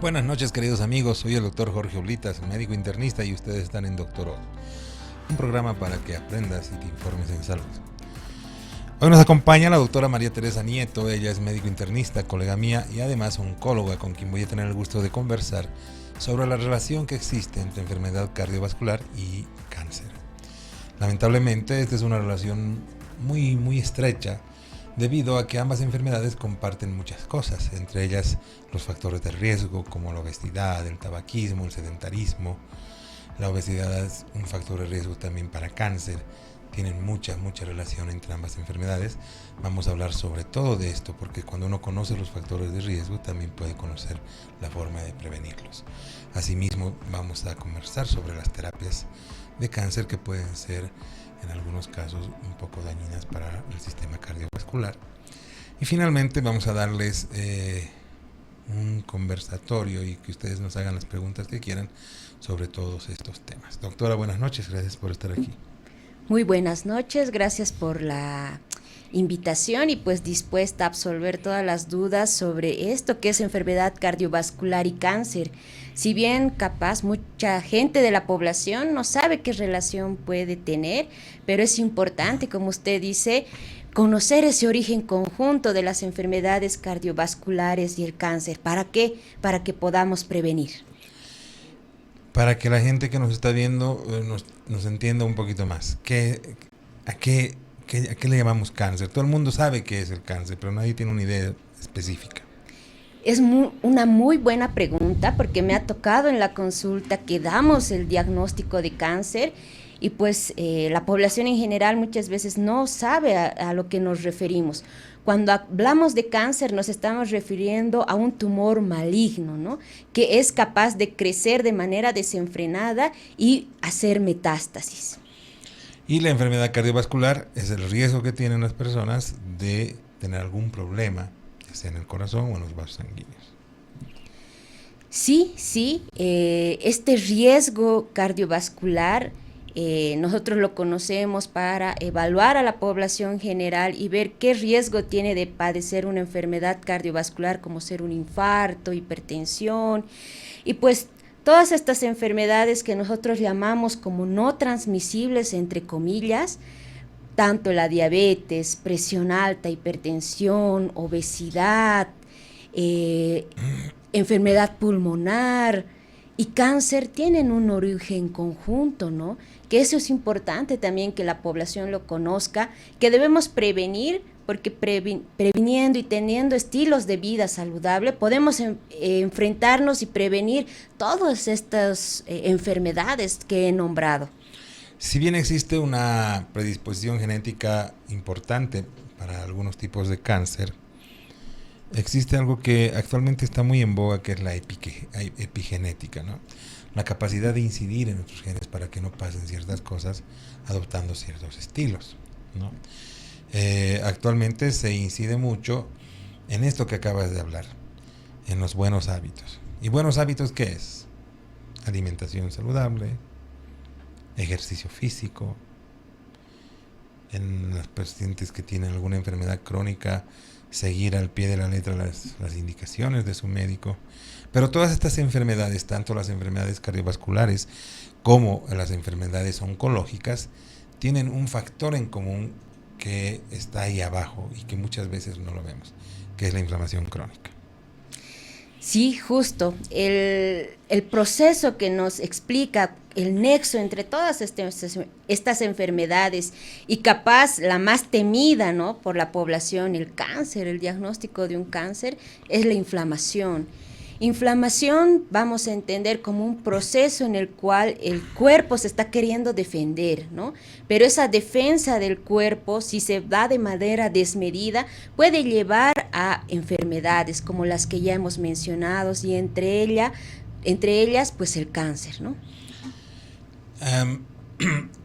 Buenas noches, queridos amigos. Soy el doctor Jorge Oblitas, médico internista, y ustedes están en Doctor O, un programa para que aprendas y te informes en salud. Hoy nos acompaña la doctora María Teresa Nieto. Ella es médico internista, colega mía y además oncóloga, con quien voy a tener el gusto de conversar sobre la relación que existe entre enfermedad cardiovascular y cáncer. Lamentablemente, esta es una relación muy estrecha, debido a que ambas enfermedades comparten muchas cosas, entre ellas los factores de riesgo como la obesidad, el tabaquismo, el sedentarismo. La obesidad es un factor de riesgo también para cáncer. Tienen mucha relación entre ambas enfermedades. Vamos a hablar sobre todo de esto, porque cuando uno conoce los factores de riesgo también puede conocer la forma de prevenirlos. Asimismo, vamos a conversar sobre las terapias de cáncer, que pueden ser en algunos casos un poco dañinas para el sistema cardiovascular. Y finalmente vamos a darles un conversatorio y que ustedes nos hagan las preguntas que quieran sobre todos estos temas. Doctora, buenas noches, gracias por estar aquí. Muy buenas noches, gracias por la invitación y pues dispuesta a absolver todas las dudas sobre esto que es enfermedad cardiovascular y cáncer. Si bien capaz mucha gente de la población no sabe qué relación puede tener, pero es importante, como usted dice, conocer ese origen conjunto de las enfermedades cardiovasculares y el cáncer. ¿Para qué? Para que podamos prevenir. Para que la gente que nos está viendo nos entienda un poquito más. ¿A qué le llamamos cáncer? Todo el mundo sabe qué es el cáncer, pero nadie tiene una idea específica. Es una muy buena pregunta, porque me ha tocado en la consulta que damos el diagnóstico de cáncer y pues la población en general muchas veces no sabe a lo que nos referimos. Cuando hablamos de cáncer nos estamos refiriendo a un tumor maligno, ¿no?, que es capaz de crecer de manera desenfrenada y hacer metástasis. Y la enfermedad cardiovascular es el riesgo que tienen las personas de tener algún problema, ya sea en el corazón o en los vasos sanguíneos. Sí, este riesgo cardiovascular nosotros lo conocemos para evaluar a la población general y ver qué riesgo tiene de padecer una enfermedad cardiovascular, como ser un infarto, hipertensión, y pues todas estas enfermedades que nosotros llamamos como no transmisibles, entre comillas, tanto la diabetes, presión alta, hipertensión, obesidad, eh, enfermedad pulmonar y cáncer, tienen un origen conjunto, ¿no? Que eso es importante también que la población lo conozca, que debemos prevenir, porque previniendo y teniendo estilos de vida saludable podemos enfrentarnos y prevenir todas estas enfermedades que he nombrado. Si bien existe una predisposición genética importante para algunos tipos de cáncer, existe algo que actualmente está muy en boga, que es la epigenética, ¿no? La capacidad de incidir en nuestros genes para que no pasen ciertas cosas adoptando ciertos estilos, ¿no? Actualmente se incide mucho en esto que acabas de hablar, en los buenos hábitos. ¿Y buenos hábitos qué es? Alimentación saludable, ejercicio físico. En los pacientes que tienen alguna enfermedad crónica, seguir al pie de la letra las indicaciones de su médico. Pero todas estas enfermedades, tanto las enfermedades cardiovasculares como las enfermedades oncológicas, tienen un factor en común que está ahí abajo y que muchas veces no lo vemos, que es la inflamación crónica. Sí, justo. El proceso que nos explica el nexo entre todas estas enfermedades y capaz la más temida, ¿no?, por la población, el cáncer, el diagnóstico de un cáncer, es la inflamación. Inflamación vamos a entender como un proceso en el cual el cuerpo se está queriendo defender, ¿no? Pero esa defensa del cuerpo, si se da de manera desmedida, puede llevar a enfermedades como las que ya hemos mencionado, y entre ellas, pues el cáncer, ¿no? Um,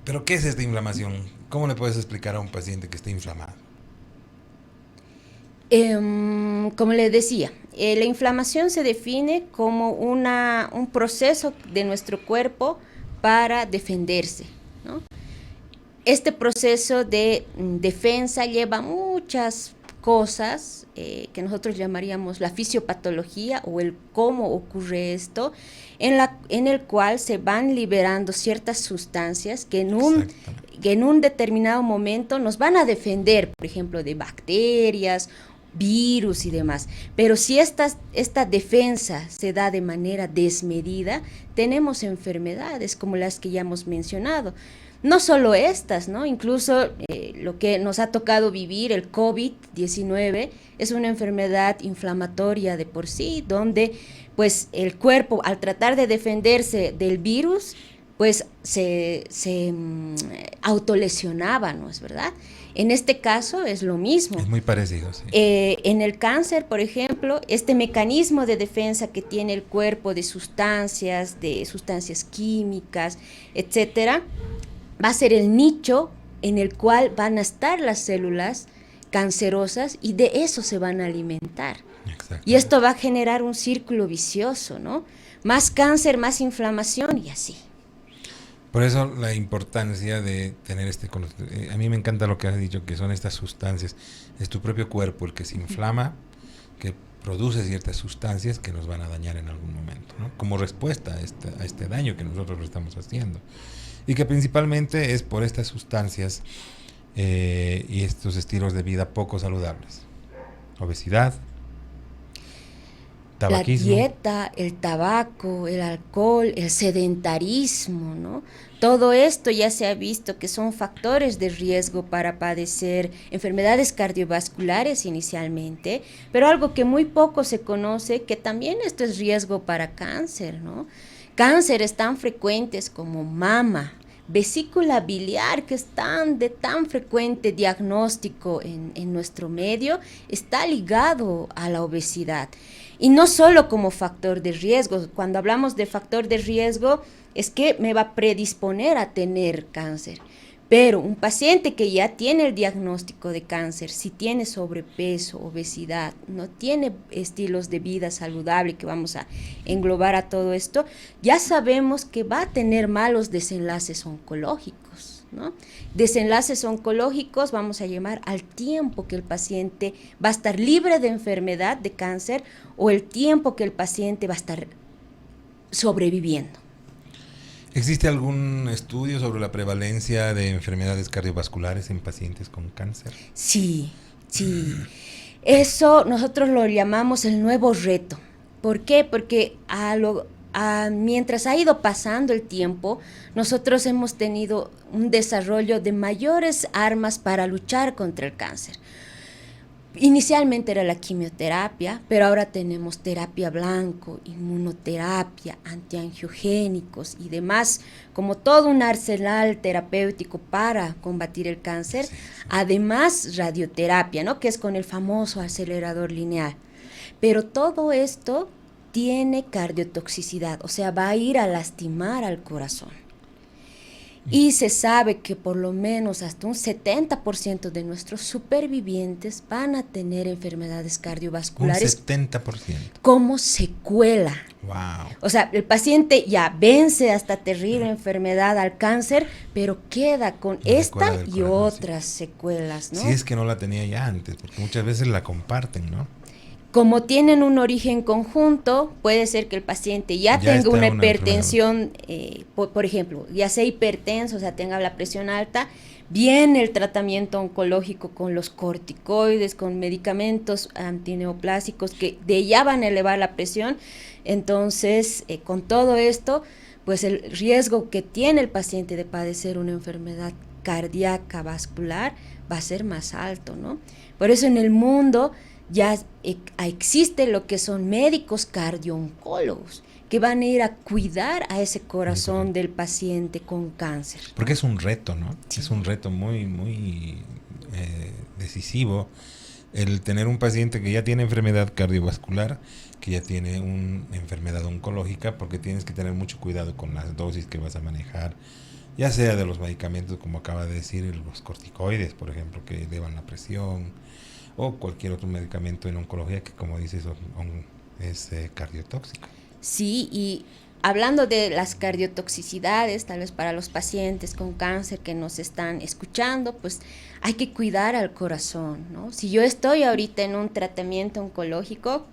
¿Pero qué es esta inflamación? ¿Cómo le puedes explicar a un paciente que está inflamado? Como le decía, la inflamación se define como un proceso de nuestro cuerpo para defenderse, ¿no? Este proceso de defensa lleva muchas cosas que nosotros llamaríamos la fisiopatología o el cómo ocurre esto, en el cual se van liberando ciertas sustancias que en un determinado momento nos van a defender, por ejemplo, de bacterias, virus y demás. Pero si esta defensa se da de manera desmedida, tenemos enfermedades como las que ya hemos mencionado. No solo estas, ¿no? Incluso lo que nos ha tocado vivir, el COVID-19, es una enfermedad inflamatoria de por sí, donde pues el cuerpo, al tratar de defenderse del virus, pues se autolesionaba, ¿no es verdad? En este caso es lo mismo. Es muy parecido, sí. En el cáncer, por ejemplo, este mecanismo de defensa que tiene el cuerpo de sustancias químicas, etcétera, va a ser el nicho en el cual van a estar las células cancerosas y de eso se van a alimentar. Y esto va a generar un círculo vicioso, ¿no? Más cáncer, más inflamación y así. Por eso la importancia de tener este conocimiento. A mí me encanta lo que has dicho, que son estas sustancias. Es tu propio cuerpo el que se inflama, que produce ciertas sustancias que nos van a dañar en algún momento, ¿no? Como respuesta a este daño que nosotros lo estamos haciendo. Y que principalmente es por estas sustancias y estos estilos de vida poco saludables. Obesidad, tabaquismo. La dieta, el tabaco, el alcohol, el sedentarismo, ¿no? Todo esto ya se ha visto que son factores de riesgo para padecer enfermedades cardiovasculares inicialmente, pero algo que muy poco se conoce, que también esto es riesgo para cáncer, ¿no? Cánceres tan frecuentes como mama, vesícula biliar, que es de tan frecuente diagnóstico en nuestro medio, está ligado a la obesidad. Y no solo como factor de riesgo. Cuando hablamos de factor de riesgo, es que me va a predisponer a tener cáncer. Pero un paciente que ya tiene el diagnóstico de cáncer, si tiene sobrepeso, obesidad, no tiene estilos de vida saludable, que vamos a englobar a todo esto, ya sabemos que va a tener malos desenlaces oncológicos, ¿no? Desenlaces oncológicos vamos a llamar al tiempo que el paciente va a estar libre de enfermedad, de cáncer, o el tiempo que el paciente va a estar sobreviviendo. ¿Existe algún estudio sobre la prevalencia de enfermedades cardiovasculares en pacientes con cáncer? Sí. Eso nosotros lo llamamos el nuevo reto. ¿Por qué? Porque mientras ha ido pasando el tiempo, nosotros hemos tenido un desarrollo de mayores armas para luchar contra el cáncer. Inicialmente era la quimioterapia, pero ahora tenemos terapia blanco, inmunoterapia, antiangiogénicos y demás, como todo un arsenal terapéutico para combatir el cáncer. Además, radioterapia, ¿no? Que es con el famoso acelerador lineal. Pero todo esto tiene cardiotoxicidad, o sea, va a ir a lastimar al corazón. Y se sabe que por lo menos hasta un 70% de nuestros supervivientes van a tener enfermedades cardiovasculares. Un 70%. Como secuela. Wow. O sea, el paciente ya vence hasta terrible enfermedad al cáncer, pero queda con esta y otras secuelas, ¿no? Si es que no la tenía ya antes, porque muchas veces la comparten, ¿no? Como tienen un origen conjunto, puede ser que el paciente ya tenga una hipertensión, por ejemplo, ya sea hipertenso, o sea, tenga la presión alta, viene el tratamiento oncológico con los corticoides, con medicamentos antineoplásicos que de ya van a elevar la presión. Entonces, con todo esto, pues el riesgo que tiene el paciente de padecer una enfermedad cardíaca vascular va a ser más alto, ¿no? Por eso en el mundo ya existe lo que son médicos cardiooncólogos que van a ir a cuidar a ese corazón del paciente con cáncer. Porque es un reto, ¿no? Sí. Es un reto muy, muy decisivo el tener un paciente que ya tiene enfermedad cardiovascular, que ya tiene una enfermedad oncológica, porque tienes que tener mucho cuidado con las dosis que vas a manejar, ya sea de los medicamentos, como acaba de decir, los corticoides, por ejemplo, que elevan la presión, o cualquier otro medicamento en oncología que, como dices, es cardiotóxico. Sí, y hablando de las cardiotoxicidades, tal vez para los pacientes con cáncer que nos están escuchando, pues hay que cuidar al corazón, ¿no? Si yo estoy ahorita en un tratamiento oncológico,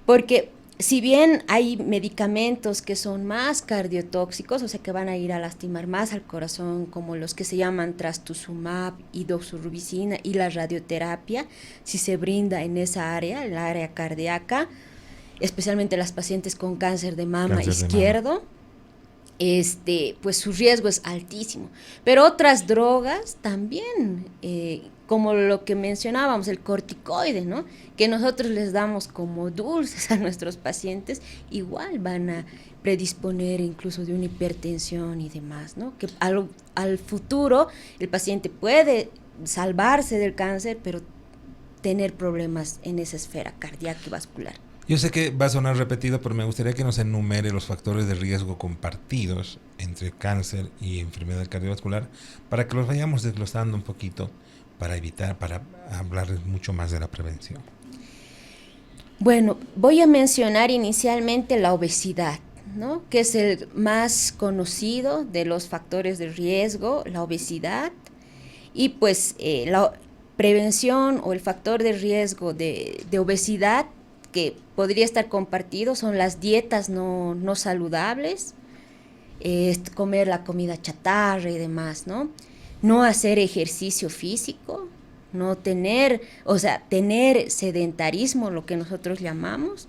porque si bien hay medicamentos que son más cardiotóxicos, o sea que van a ir a lastimar más al corazón, como los que se llaman trastuzumab y doxorubicina y la radioterapia, si se brinda en esa área, el área cardíaca, especialmente las pacientes con cáncer de mama izquierdo, pues su riesgo es altísimo. Pero otras drogas también, como lo que mencionábamos, el corticoide, ¿no? Que nosotros les damos como dulces a nuestros pacientes, igual van a predisponer incluso de una hipertensión y demás, ¿no? Que al futuro el paciente puede salvarse del cáncer, pero tener problemas en esa esfera cardíaca y vascular. Yo sé que va a sonar repetido, pero me gustaría que nos enumere los factores de riesgo compartidos entre cáncer y enfermedad cardiovascular para que los vayamos desglosando un poquito para hablar mucho más de la prevención. Bueno, voy a mencionar inicialmente la obesidad, ¿no? Que es el más conocido de los factores de riesgo, la obesidad, y pues la prevención o el factor de riesgo de obesidad que podría estar compartido son las dietas no saludables, comer la comida chatarra y demás, ¿no? No hacer ejercicio físico, tener sedentarismo, lo que nosotros llamamos.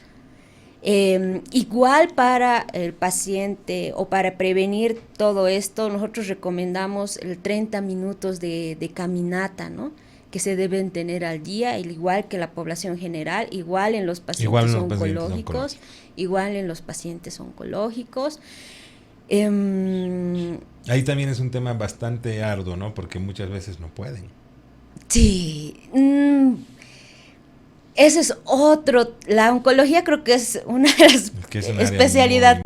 Igual para el paciente o para prevenir todo esto, nosotros recomendamos el 30 minutos de caminata, ¿no? Que se deben tener al día, al igual que la población general, igual en los pacientes oncológicos, igual en los pacientes oncológicos. Ahí también es un tema bastante arduo, ¿no? Porque muchas veces no pueden. Sí. Ese es otro. La oncología creo que es una de las especialidades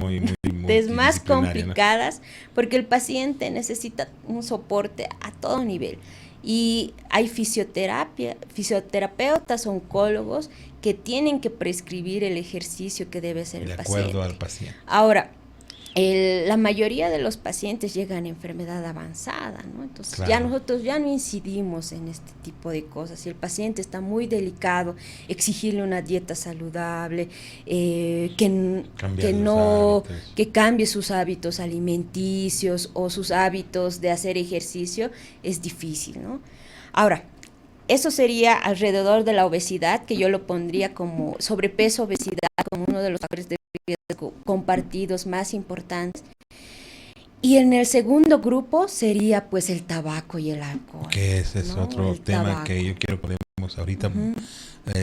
más complicadas, ¿no? Porque el paciente necesita un soporte a todo nivel. Y hay fisioterapeutas, oncólogos que tienen que prescribir el ejercicio que debe hacer el paciente. De acuerdo al paciente. Ahora, la mayoría de los pacientes llegan a enfermedad avanzada, ¿no? Entonces claro, nosotros ya no incidimos en este tipo de cosas. Si el paciente está muy delicado, exigirle una dieta saludable, que cambie sus hábitos alimenticios o sus hábitos de hacer ejercicio es difícil, ¿no? Ahora, eso sería alrededor de la obesidad, que yo lo pondría como sobrepeso, obesidad, como uno de los factores de riesgo compartidos más importantes. Y en el segundo grupo sería pues el tabaco y el alcohol. Que ese es otro tema tabaco que yo quiero podemos ahorita.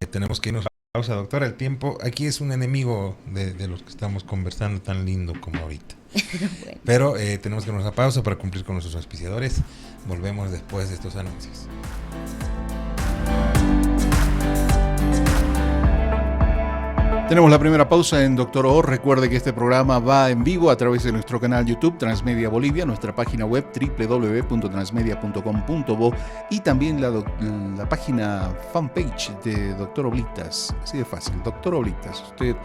Tenemos que irnos a la pausa, doctora. El tiempo aquí es un enemigo de los que estamos conversando tan lindo como ahorita. Bueno. Pero tenemos que irnos a pausa para cumplir con nuestros auspiciadores. Volvemos después de estos anuncios. Tenemos la primera pausa en Doctor O. Recuerde que este programa va en vivo a través de nuestro canal YouTube Transmedia Bolivia, nuestra página web www.transmedia.com.bo y también la página fanpage de Doctor Oblitas. Así de fácil, Doctor Oblitas. Usted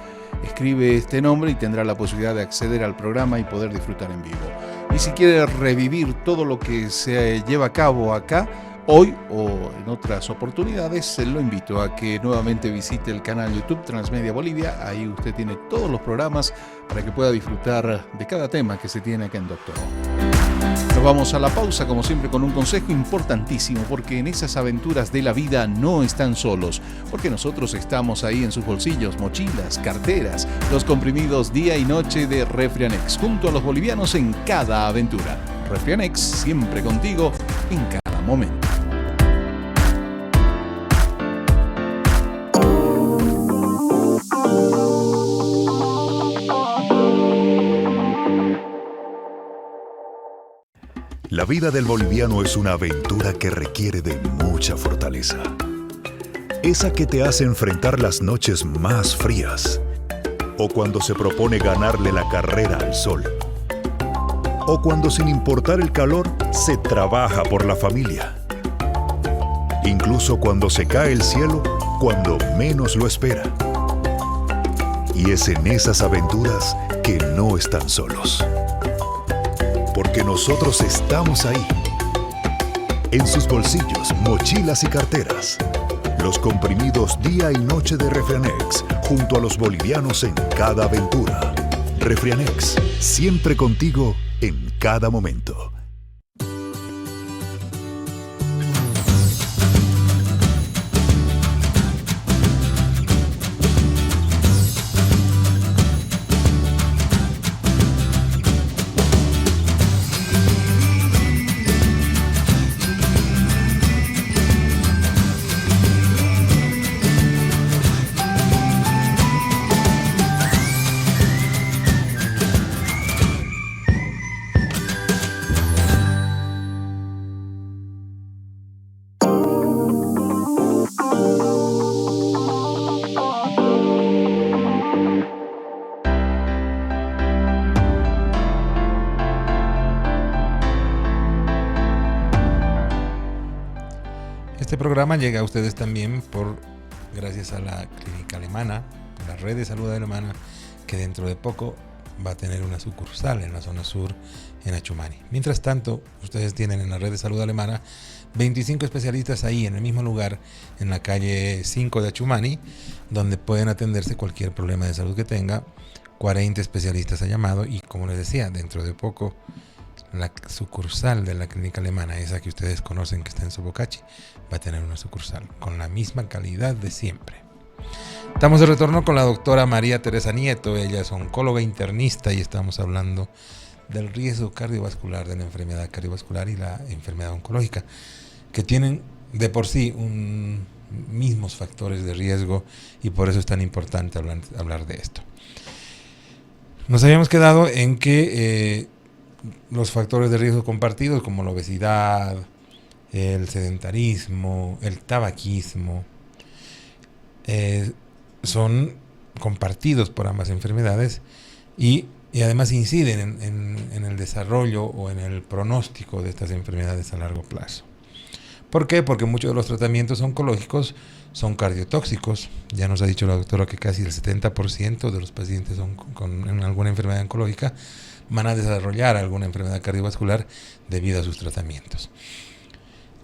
escribe este nombre y tendrá la posibilidad de acceder al programa y poder disfrutar en vivo. Y si quiere revivir todo lo que se lleva a cabo acá, hoy o en otras oportunidades, lo invito a que nuevamente visite el canal YouTube Transmedia Bolivia. Ahí usted tiene todos los programas para que pueda disfrutar de cada tema que se tiene acá en Doctor O. Nos vamos a la pausa, como siempre, con un consejo importantísimo, porque en esas aventuras de la vida no están solos, porque nosotros estamos ahí en sus bolsillos, mochilas, carteras, los comprimidos día y noche de Refrianex, junto a los bolivianos en cada aventura. Refrianex, siempre contigo, en cada momento. La vida del boliviano es una aventura que requiere de mucha fortaleza. Esa que te hace enfrentar las noches más frías, o cuando se propone ganarle la carrera al sol, o cuando sin importar el calor se trabaja por la familia. Incluso cuando se cae el cielo, cuando menos lo espera. Y es en esas aventuras que no están solos. Porque nosotros estamos ahí. En sus bolsillos, mochilas y carteras. Los comprimidos día y noche de Refrianex, junto a los bolivianos en cada aventura. Refrianex, siempre contigo en cada momento. Este programa llega a ustedes también gracias a la Clínica Alemana, la Red de Salud Alemana, que dentro de poco va a tener una sucursal en la zona sur, en Achumani. Mientras tanto, ustedes tienen en la Red de Salud Alemana 25 especialistas ahí en el mismo lugar, en la calle 5 de Achumani, donde pueden atenderse cualquier problema de salud que tenga. 40 especialistas ha llamado y, como les decía, dentro de poco la sucursal de la Clínica Alemana, esa que ustedes conocen que está en Sobocachi, va a tener una sucursal con la misma calidad de siempre. Estamos de retorno con la doctora María Teresa Nieto. Ella es oncóloga internista y estamos hablando del riesgo cardiovascular, de la enfermedad cardiovascular y la enfermedad oncológica, que tienen de por sí mismos factores de riesgo, y por eso es tan importante hablar de esto. Nos habíamos quedado en que los factores de riesgo compartidos, como la obesidad, el sedentarismo, el tabaquismo, son compartidos por ambas enfermedades y además inciden en el desarrollo o en el pronóstico de estas enfermedades a largo plazo. ¿Por qué? Porque muchos de los tratamientos oncológicos son cardiotóxicos. Ya nos ha dicho la doctora que casi el 70% de los pacientes con alguna enfermedad oncológica van a desarrollar alguna enfermedad cardiovascular debido a sus tratamientos.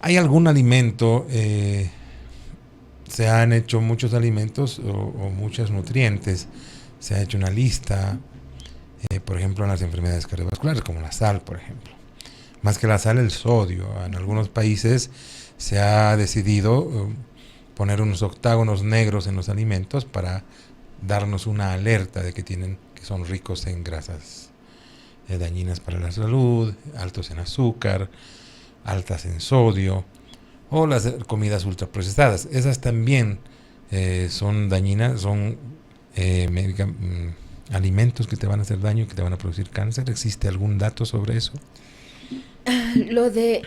¿Hay algún alimento? Se han hecho muchos alimentos o muchos nutrientes. Se ha hecho una lista, por ejemplo, en las enfermedades cardiovasculares, como la sal, por ejemplo. Más que la sal, el sodio. En algunos países se ha decidido poner unos octágonos negros en los alimentos para darnos una alerta de que son ricos en grasas dañinas para la salud, altos en azúcar, altas en sodio, o las comidas ultraprocesadas. Esas también son dañinas, son alimentos que te van a hacer daño, que te van a producir cáncer. ¿Existe algún dato sobre eso? Lo de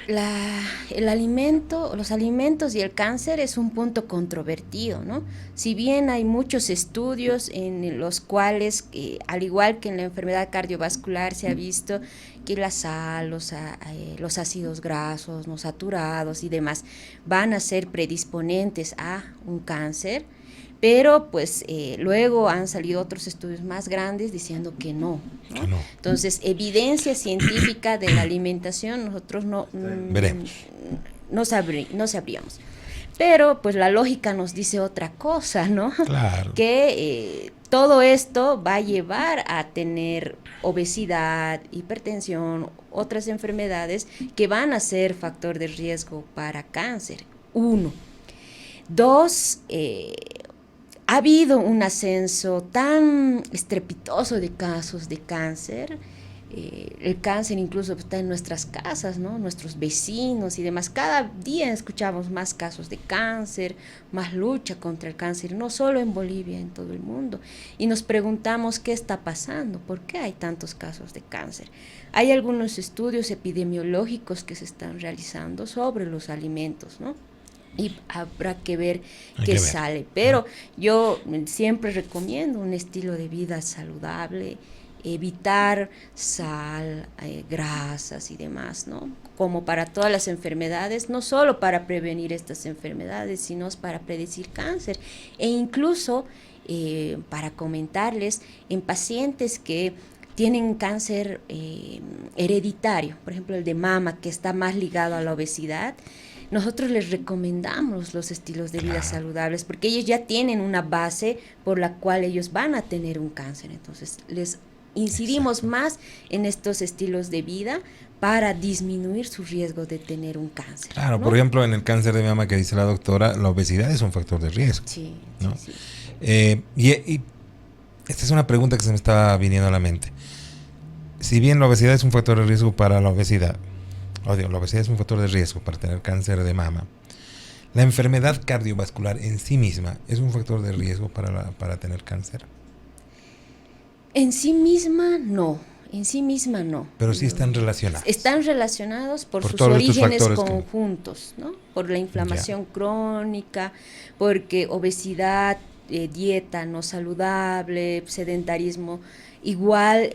el alimento, los alimentos y el cáncer es un punto controvertido, ¿no? Si bien hay muchos estudios en los cuales, al igual que en la enfermedad cardiovascular, se ha visto que la sal, los ácidos grasos no saturados y demás van a ser predisponentes a un cáncer, pero pues luego han salido otros estudios más grandes diciendo que no, ¿no? No. Entonces, evidencia científica de la alimentación nosotros no sabríamos. Pero pues la lógica nos dice otra cosa, ¿no? Claro. Que todo esto va a llevar a tener obesidad, hipertensión, otras enfermedades que van a ser factor de riesgo para cáncer. 1. 2, ha habido un ascenso tan estrepitoso de casos de cáncer. El cáncer incluso está en nuestras casas, ¿no? Nuestros vecinos y demás. Cada día escuchamos más casos de cáncer, más lucha contra el cáncer, no solo en Bolivia, en todo el mundo. Y nos preguntamos qué está pasando, por qué hay tantos casos de cáncer. Hay algunos estudios epidemiológicos que se están realizando sobre los alimentos, ¿no? Y habrá que ver qué sale. Pero yo siempre recomiendo un estilo de vida saludable, evitar sal, grasas y demás, ¿no? Como para todas las enfermedades, no solo para prevenir estas enfermedades, sino para predecir cáncer. E incluso para comentarles, en pacientes que tienen cáncer hereditario, por ejemplo el de mama, que está más ligado a la obesidad, nosotros les recomendamos los estilos de vida saludables, porque ellos ya tienen una base por la cual ellos van a tener un cáncer. Entonces les incidimos más en estos estilos de vida para disminuir su riesgo de tener un cáncer. Claro, ¿no? por ejemplo, en el cáncer de mama que dice la doctora, la obesidad es un factor de riesgo. Sí, ¿no? sí. Y esta es una pregunta que se me estaba viniendo a la mente. Si bien la obesidad es un factor de riesgo para la obesidad, la obesidad es un factor de riesgo para tener cáncer de mama, la enfermedad cardiovascular en sí misma es un factor de riesgo para tener cáncer. En sí misma no. Pero sí están relacionados. Están relacionados por sus todos estos orígenes factores conjuntos, ¿no? Por la inflamación crónica, porque obesidad, dieta no saludable, sedentarismo, igual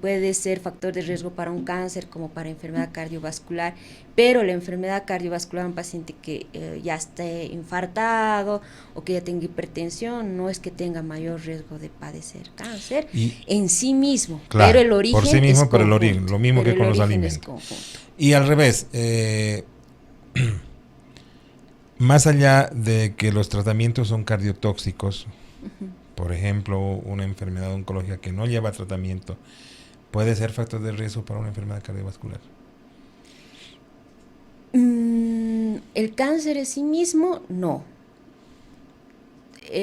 puede ser factor de riesgo para un cáncer como para enfermedad cardiovascular, pero la enfermedad cardiovascular en un paciente que ya esté infartado o que ya tenga hipertensión no es que tenga mayor riesgo de padecer cáncer en sí mismo, claro, pero el origen por sí mismo, es pero conjunto, el origen, lo mismo que con los alimentos. Y al revés, más allá de que los tratamientos son cardiotóxicos, por ejemplo, una enfermedad oncológica que no lleva tratamiento, ¿puede ser factor de riesgo para una enfermedad cardiovascular? El cáncer en sí mismo, no.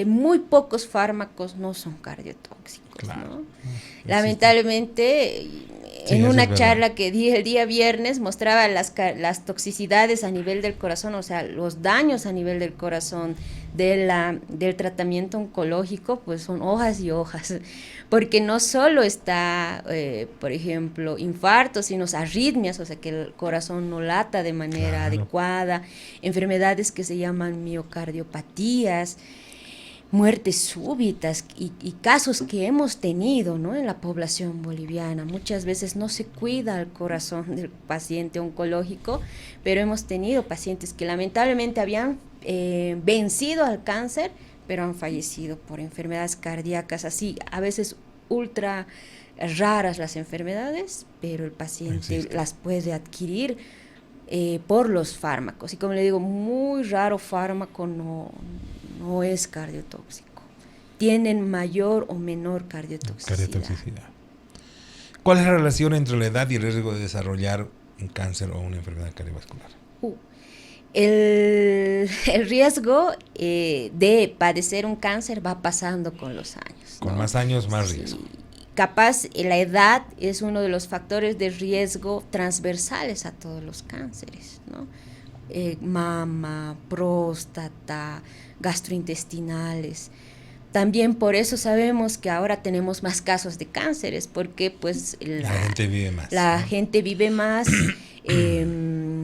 Muy pocos fármacos no son cardiotóxicos, Claro. ¿no? Lamentablemente, en una charla que di el día viernes, mostraba las toxicidades a nivel del corazón, o sea, los daños a nivel del corazón del tratamiento oncológico, pues son hojas y hojas, porque no solo está, por ejemplo, infartos, sino arritmias, o sea, que el corazón no lata de manera adecuada, enfermedades que se llaman miocardiopatías, muertes súbitas y casos que hemos tenido, ¿no?, en la población boliviana. Muchas veces no se cuida el corazón del paciente oncológico, pero hemos tenido pacientes que lamentablemente habían vencido al cáncer, pero han fallecido por enfermedades cardíacas, así a veces ultra raras las enfermedades, pero el paciente las puede adquirir por los fármacos. Y como le digo, muy raro fármaco no es cardiotóxico. Tienen mayor o menor cardiotoxicidad. ¿Cuál es la relación entre la edad y el riesgo de desarrollar un cáncer o una enfermedad cardiovascular? El riesgo de padecer un cáncer va pasando con los años, ¿no? Con más años, más riesgo. Capaz la edad es uno de los factores de riesgo transversales a todos los cánceres, ¿no? Mama, próstata, gastrointestinales. También por eso sabemos que ahora tenemos más casos de cánceres, porque pues la gente vive más. La gente vive más.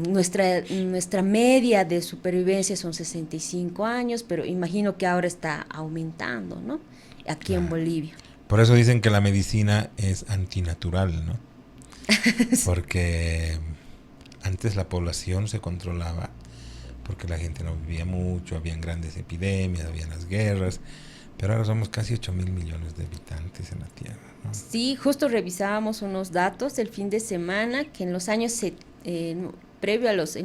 Nuestra media de supervivencia son 65 años, pero imagino que ahora está aumentando, ¿no? Aquí en Bolivia. Por eso dicen que la medicina es antinatural, ¿no? Porque antes la población se controlaba porque la gente no vivía mucho, habían grandes epidemias, habían las guerras, pero ahora somos casi 8.000 millones de habitantes en la Tierra, ¿no? Sí, justo revisábamos unos datos el fin de semana que en los años en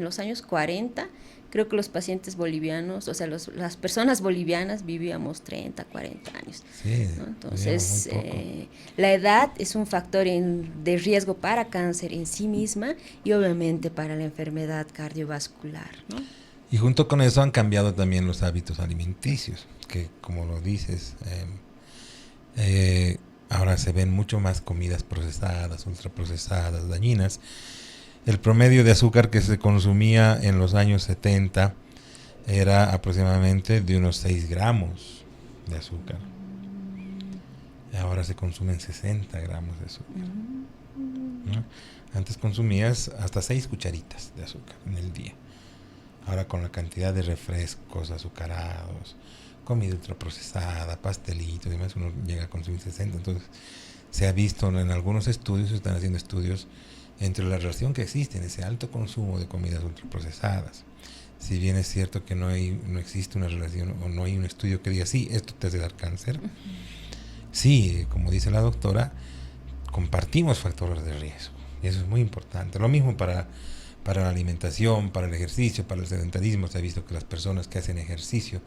los años 40, creo que los pacientes bolivianos, o sea, las personas bolivianas vivíamos 30, 40 años. Sí, ¿no? Entonces, la edad es un factor de riesgo para cáncer en sí misma y obviamente para la enfermedad cardiovascular, ¿no? Y junto con eso han cambiado también los hábitos alimenticios, que como lo dices, ahora se ven mucho más comidas procesadas, ultraprocesadas, dañinas. El promedio de azúcar que se consumía en los años 70 era aproximadamente de unos 6 gramos de azúcar. Ahora se consumen 60 gramos de azúcar, ¿no? Antes consumías hasta 6 cucharitas de azúcar en el día. Ahora con la cantidad de refrescos azucarados, comida ultraprocesada, pastelitos y demás, uno llega a consumir 60. Entonces se ha visto en algunos estudios, se están haciendo estudios entre la relación que existe en ese alto consumo de comidas ultraprocesadas si bien es cierto que no existe una relación o no hay un estudio que diga, sí, esto te hace dar cáncer, sí, como dice la doctora, compartimos factores de riesgo. Y eso es muy importante. Lo mismo para la alimentación, para el ejercicio, para el sedentarismo. Se ha visto que las personas que hacen ejercicio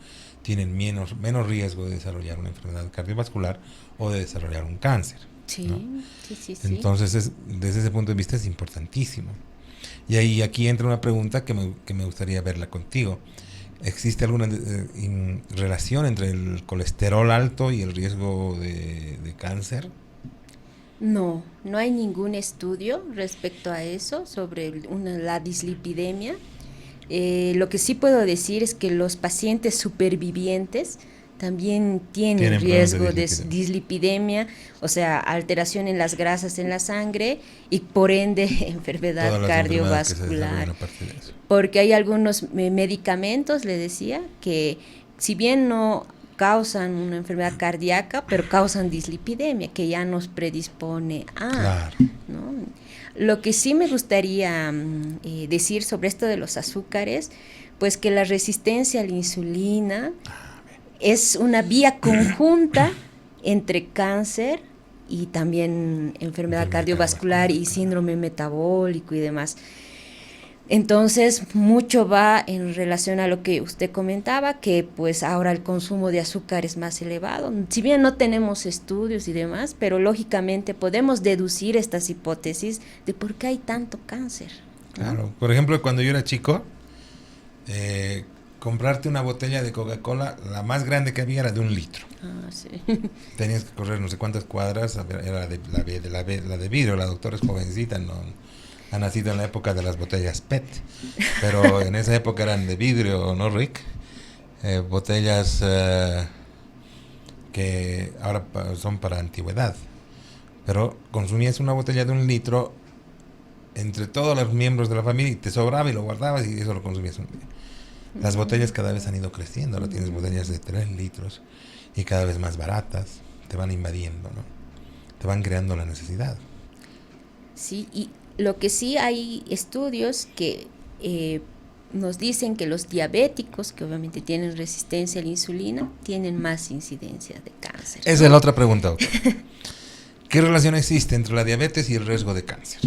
tienen menos riesgo de desarrollar una enfermedad cardiovascular o de desarrollar un cáncer. Sí, ¿no? sí. Entonces, desde ese punto de vista es importantísimo. Y aquí entra una pregunta que me gustaría verla contigo. ¿Existe alguna relación entre el colesterol alto y el riesgo de cáncer? No hay ningún estudio respecto a eso, sobre la dislipidemia. Lo que sí puedo decir es que los pacientes supervivientes también tienen riesgo de dislipidemia, o sea, alteración en las grasas en la sangre y por ende enfermedad cardiovascular. Porque hay algunos medicamentos, le decía, que si bien no causan una enfermedad cardíaca, pero causan dislipidemia, que ya nos predispone a... Claro. ¿no? Lo que sí me gustaría decir sobre esto de los azúcares, pues que la resistencia a la insulina es una vía conjunta entre cáncer y también enfermedad cardiovascular y síndrome metabólico y demás. Entonces, mucho va en relación a lo que usted comentaba, que pues ahora el consumo de azúcar es más elevado. Si bien no tenemos estudios y demás, pero lógicamente podemos deducir estas hipótesis de por qué hay tanto cáncer, ¿no? Claro. Por ejemplo, cuando yo era chico, comprarte una botella de Coca-Cola, la más grande que había era de 1 litro. Ah, sí. Tenías que correr no sé cuántas cuadras, era la de vidrio. La doctora es jovencita, no ha nacido en la época de las botellas PET, pero en esa época eran de vidrio, ¿no, Rick? Botellas que ahora son para antigüedad, pero consumías una botella de 1 litro entre todos los miembros de la familia y te sobraba y lo guardabas y eso lo consumías un día. Las botellas cada vez han ido creciendo, ahora tienes botellas de 3 litros y cada vez más baratas, te van invadiendo, ¿no? Te van creando la necesidad. Sí, y lo que sí hay estudios que nos dicen que los diabéticos, que obviamente tienen resistencia a la insulina, tienen más incidencia de cáncer, ¿no? Esa es la otra pregunta, doctor. ¿Qué relación existe entre la diabetes y el riesgo de cáncer?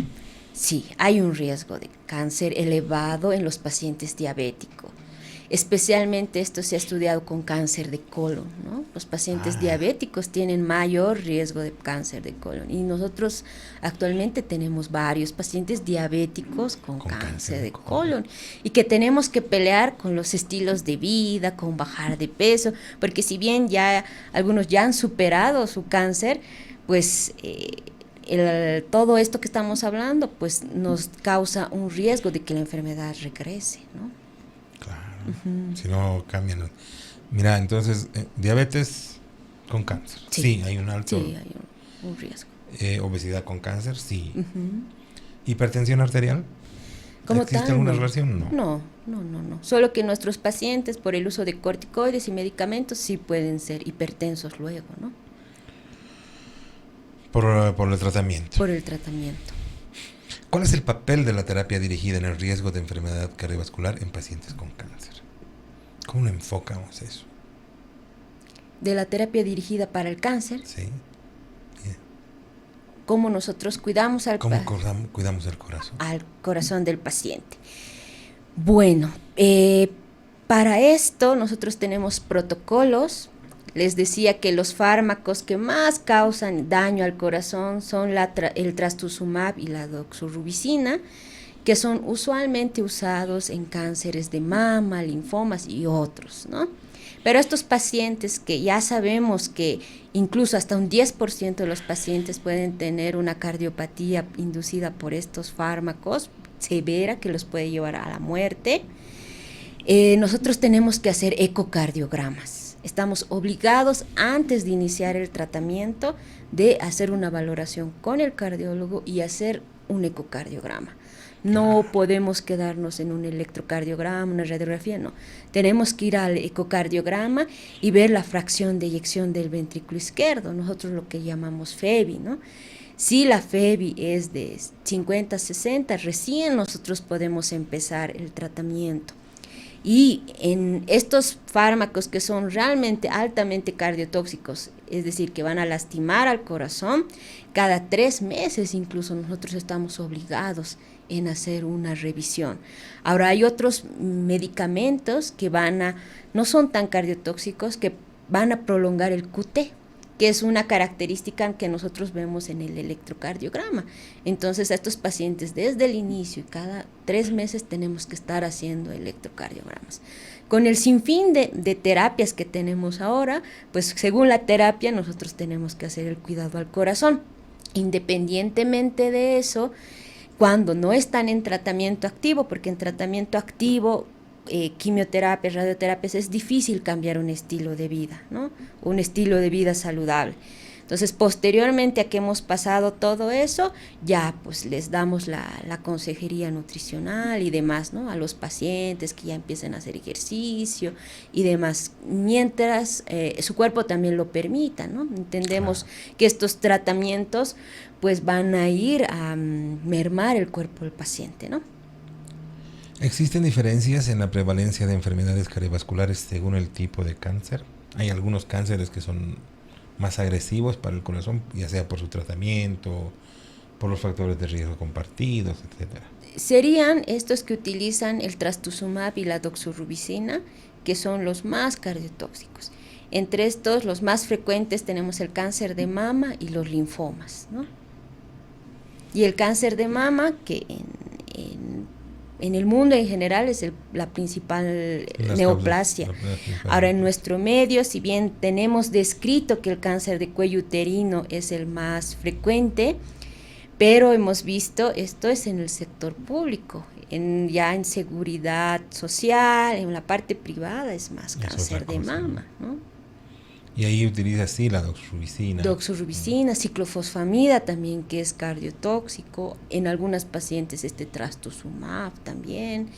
Sí, hay un riesgo de cáncer elevado en los pacientes diabéticos. Especialmente esto se ha estudiado con cáncer de colon, ¿no? Los pacientes diabéticos tienen mayor riesgo de cáncer de colon y nosotros actualmente tenemos varios pacientes diabéticos con cáncer de colon y que tenemos que pelear con los estilos de vida, con bajar de peso, porque si bien ya algunos ya han superado su cáncer, pues todo esto que estamos hablando pues nos causa un riesgo de que la enfermedad regrese, ¿no? Claro, si no cambian. Mira, entonces, diabetes con cáncer. Sí, hay un alto. Sí, hay un riesgo. Obesidad con cáncer, sí. Hipertensión arterial. ¿Existe alguna relación? No. Solo que nuestros pacientes, por el uso de corticoides y medicamentos, sí pueden ser hipertensos luego, ¿no? Por el tratamiento. Por el tratamiento. ¿Cuál es el papel de la terapia dirigida en el riesgo de enfermedad cardiovascular en pacientes con cáncer? ¿Cómo lo enfocamos eso? De la terapia dirigida para el cáncer. Sí. Yeah. ¿Cómo nosotros cuidamos cuidamos el corazón? Al corazón del paciente. Bueno, para esto nosotros tenemos protocolos. Les decía que los fármacos que más causan daño al corazón son el trastuzumab y la doxorubicina, que son usualmente usados en cánceres de mama, linfomas y otros, ¿no? Pero estos pacientes que ya sabemos que incluso hasta un 10% de los pacientes pueden tener una cardiopatía inducida por estos fármacos severa que los puede llevar a la muerte, nosotros tenemos que hacer ecocardiogramas. Estamos obligados, antes de iniciar el tratamiento, de hacer una valoración con el cardiólogo y hacer un ecocardiograma. No podemos quedarnos en un electrocardiograma, una radiografía, no. Tenemos que ir al ecocardiograma y ver la fracción de eyección del ventrículo izquierdo, nosotros lo que llamamos FEBI, ¿no? Si la FEBI es de 50-60, recién nosotros podemos empezar el tratamiento. Y en estos fármacos que son realmente altamente cardiotóxicos, es decir, que van a lastimar al corazón, cada 3 meses incluso nosotros estamos obligados en hacer una revisión. Ahora hay otros medicamentos que no son tan cardiotóxicos, que van a prolongar el QT, que es una característica que nosotros vemos en el electrocardiograma. Entonces a estos pacientes desde el inicio y cada 3 meses tenemos que estar haciendo electrocardiogramas. Con el sinfín de terapias que tenemos ahora, pues según la terapia nosotros tenemos que hacer el cuidado al corazón. Independientemente de eso, cuando no están en tratamiento activo, porque en tratamiento activo, quimioterapias, radioterapias, es difícil cambiar un estilo de vida, ¿no? Un estilo de vida saludable. Entonces, posteriormente a que hemos pasado todo eso, ya pues les damos la consejería nutricional y demás, ¿no? A los pacientes que ya empiecen a hacer ejercicio y demás, mientras su cuerpo también lo permita, ¿no? Entendemos que estos tratamientos pues van a ir a mermar el cuerpo del paciente, ¿no? ¿Existen diferencias en la prevalencia de enfermedades cardiovasculares según el tipo de cáncer? Hay algunos cánceres que son más agresivos para el corazón, ya sea por su tratamiento, por los factores de riesgo compartidos, etcétera. Serían estos que utilizan el trastuzumab y la doxorubicina, que son los más cardiotóxicos. Entre estos, los más frecuentes tenemos el cáncer de mama y los linfomas, ¿no? Y el cáncer de mama, que en el mundo en general es la principal neoplasia. Ahora, en nuestro medio, si bien tenemos descrito que el cáncer de cuello uterino es el más frecuente, pero hemos visto, esto es en el sector público, ya en seguridad social, en la parte privada es más cáncer de mama, ¿no? Y ahí utiliza sí la doxorubicina. Doxorubicina, ciclofosfamida también, que es cardiotóxico. En algunas pacientes trastuzumab también.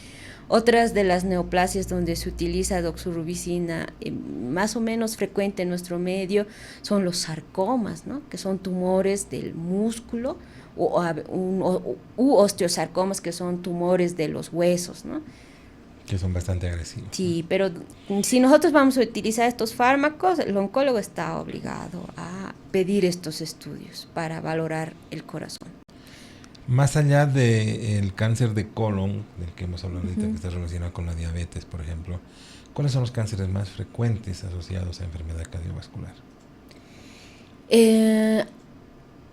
Otras de las neoplasias donde se utiliza doxorubicina más o menos frecuente en nuestro medio son los sarcomas, ¿no? Que son tumores del músculo u osteosarcomas, que son tumores de los huesos, ¿no? Que son bastante agresivos. Sí, pero si nosotros vamos a utilizar estos fármacos, el oncólogo está obligado a pedir estos estudios para valorar el corazón. Más allá del cáncer de colon, del que hemos hablado ahorita, que está relacionado con la diabetes, por ejemplo, ¿cuáles son los cánceres más frecuentes asociados a enfermedad cardiovascular?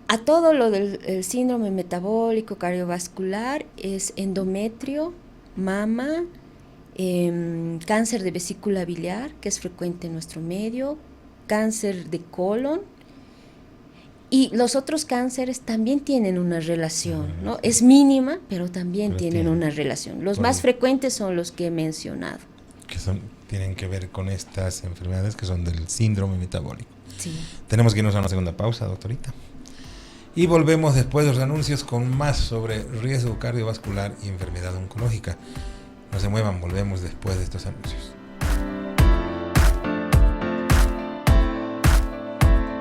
A todo lo del síndrome metabólico cardiovascular es endometrio, mama, cáncer de vesícula biliar, que es frecuente en nuestro medio, cáncer de colon, y los otros cánceres también tienen una relación, ¿no? Es mínima, pero también tienen una relación. Los más frecuentes son los que he mencionado. Que tienen que ver con estas enfermedades que son del síndrome metabólico. Sí. Tenemos que irnos a una segunda pausa, doctorita. Y volvemos después de los anuncios con más sobre riesgo cardiovascular y enfermedad oncológica. No se muevan, volvemos después de estos anuncios.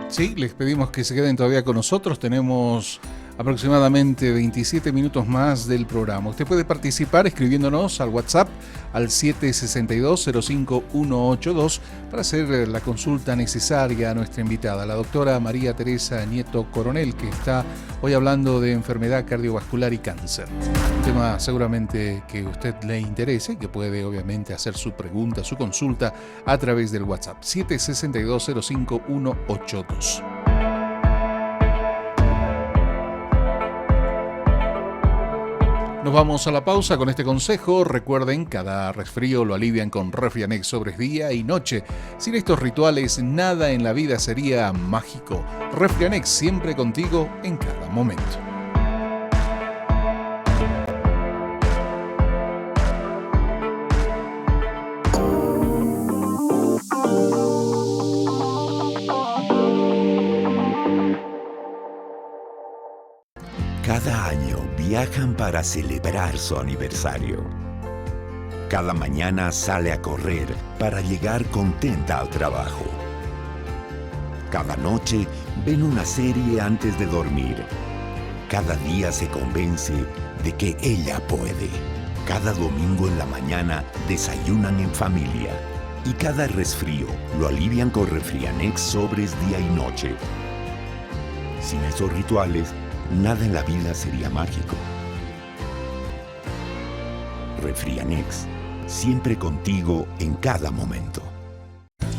Sí, les pedimos que se queden todavía con nosotros. Tenemos aproximadamente 27 minutos más del programa. Usted puede participar escribiéndonos al WhatsApp al 762-05182 para hacer la consulta necesaria a nuestra invitada, la doctora María Teresa Nieto Coronel, que está hoy hablando de enfermedad cardiovascular y cáncer. Un tema seguramente que a usted le interese y que puede obviamente hacer su pregunta, su consulta a través del WhatsApp 762-05182. Nos vamos a la pausa con este consejo. Recuerden, cada resfrío lo alivian con Refrianex Sobres día y noche. Sin estos rituales, nada en la vida sería mágico. Refrianex siempre contigo en cada momento. Cada año viajan para celebrar su aniversario. Cada mañana sale a correr para llegar contenta al trabajo. Cada noche ven una serie antes de dormir. Cada día se convence de que ella puede. Cada domingo en la mañana desayunan en familia y cada resfrío lo alivian con Refrianex sobres día y noche. Sin esos rituales, nada en la vida sería mágico. Refrianex, siempre contigo en cada momento.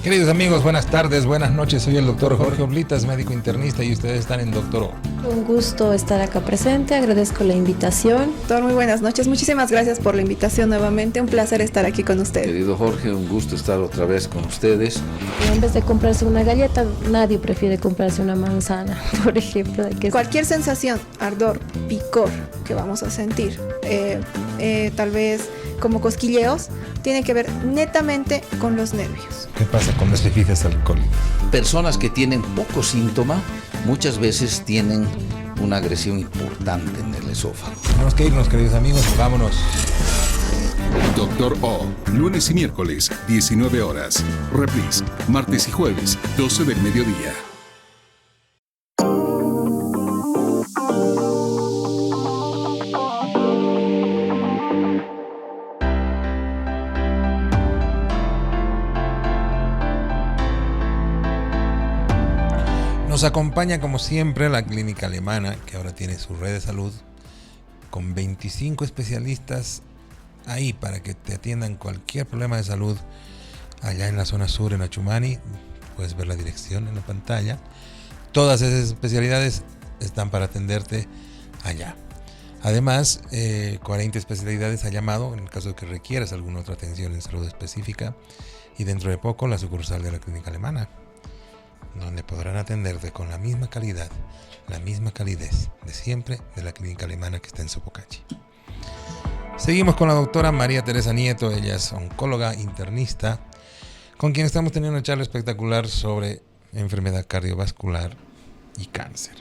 Queridos amigos, buenas tardes, buenas noches. Soy el doctor Jorge Oblitas, médico internista, y ustedes están en Doctor O. Un gusto estar acá presente, agradezco la invitación. Doctor, muy buenas noches, muchísimas gracias por la invitación nuevamente, un placer estar aquí con usted. Querido Jorge, un gusto estar otra vez con ustedes. En vez de comprarse una galleta, nadie prefiere comprarse una manzana, por ejemplo. Cualquier sensación, ardor, picor que vamos a sentir, tal vez como cosquilleos, tiene que ver netamente con los nervios. ¿Qué pasa con las bebidas alcohólicas? Personas que tienen poco síntoma muchas veces tienen una agresión importante en el esófago. Tenemos que irnos, queridos amigos, vámonos. Doctor O, lunes y miércoles, 19 horas. Reprise, martes y jueves, 12 del mediodía. Nos acompaña como siempre la Clínica Alemana, que ahora tiene su red de salud con 25 especialistas ahí para que te atiendan cualquier problema de salud allá en la zona sur, en Achumani. Puedes ver la dirección en la pantalla. Todas esas especialidades están para atenderte allá. Además, 40 especialidades ha llamado en el caso de que requieras alguna otra atención en salud específica, y dentro de poco la sucursal de la Clínica Alemana, donde podrán atenderte con la misma calidad, la misma calidez de siempre de la Clínica Alemana que está en Sopocachi. Seguimos con la doctora María Teresa Nieto. Ella es oncóloga internista, con quien estamos teniendo una charla espectacular sobre enfermedad cardiovascular y cáncer.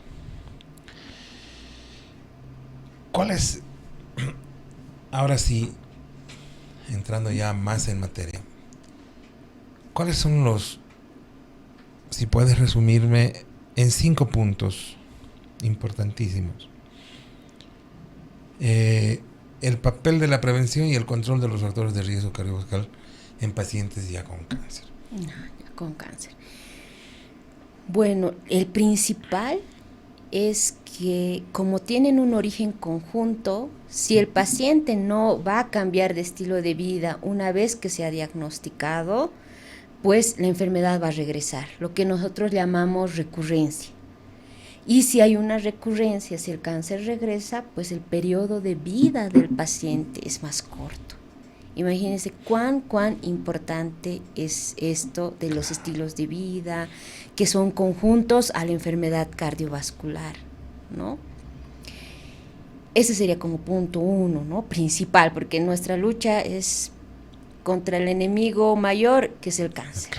¿Cuál es, ahora sí, entrando ya más en materia, cuáles son los, si puedes resumirme en 5 puntos importantísimos, el papel de la prevención y el control de los factores de riesgo cardiovascular en pacientes ya con cáncer? Ya con cáncer. Bueno, el principal es que como tienen un origen conjunto, si el paciente no va a cambiar de estilo de vida una vez que se ha diagnosticado, pues la enfermedad va a regresar, lo que nosotros llamamos recurrencia. Y si hay una recurrencia, si el cáncer regresa, pues el periodo de vida del paciente es más corto. Imagínense cuán importante es esto de los estilos de vida, que son conjuntos a la enfermedad cardiovascular, ¿no? Ese sería como punto 1, ¿no? Principal, porque nuestra lucha es contra el enemigo mayor, que es el cáncer.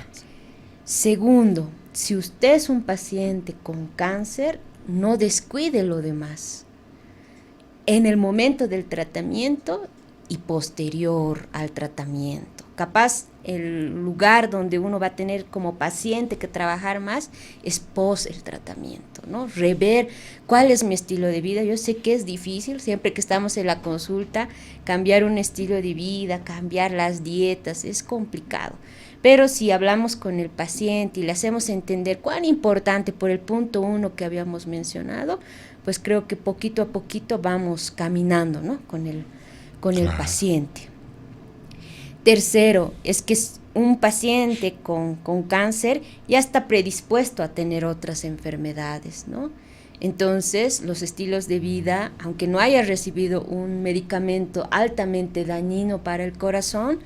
Segundo, si usted es un paciente con cáncer, no descuide lo demás. En el momento del tratamiento y posterior al tratamiento. Capaz el lugar donde uno va a tener como paciente que trabajar más es pos el tratamiento, ¿no? Rever cuál es mi estilo de vida. Yo sé que es difícil, siempre que estamos en la consulta, cambiar un estilo de vida, cambiar las dietas, es complicado. Pero si hablamos con el paciente y le hacemos entender cuán importante por el punto 1 que habíamos mencionado, pues creo que poquito a poquito vamos caminando, ¿no? con el paciente. Tercero, es que un paciente con cáncer ya está predispuesto a tener otras enfermedades, ¿no? Entonces, los estilos de vida, aunque no haya recibido un medicamento altamente dañino para el corazón,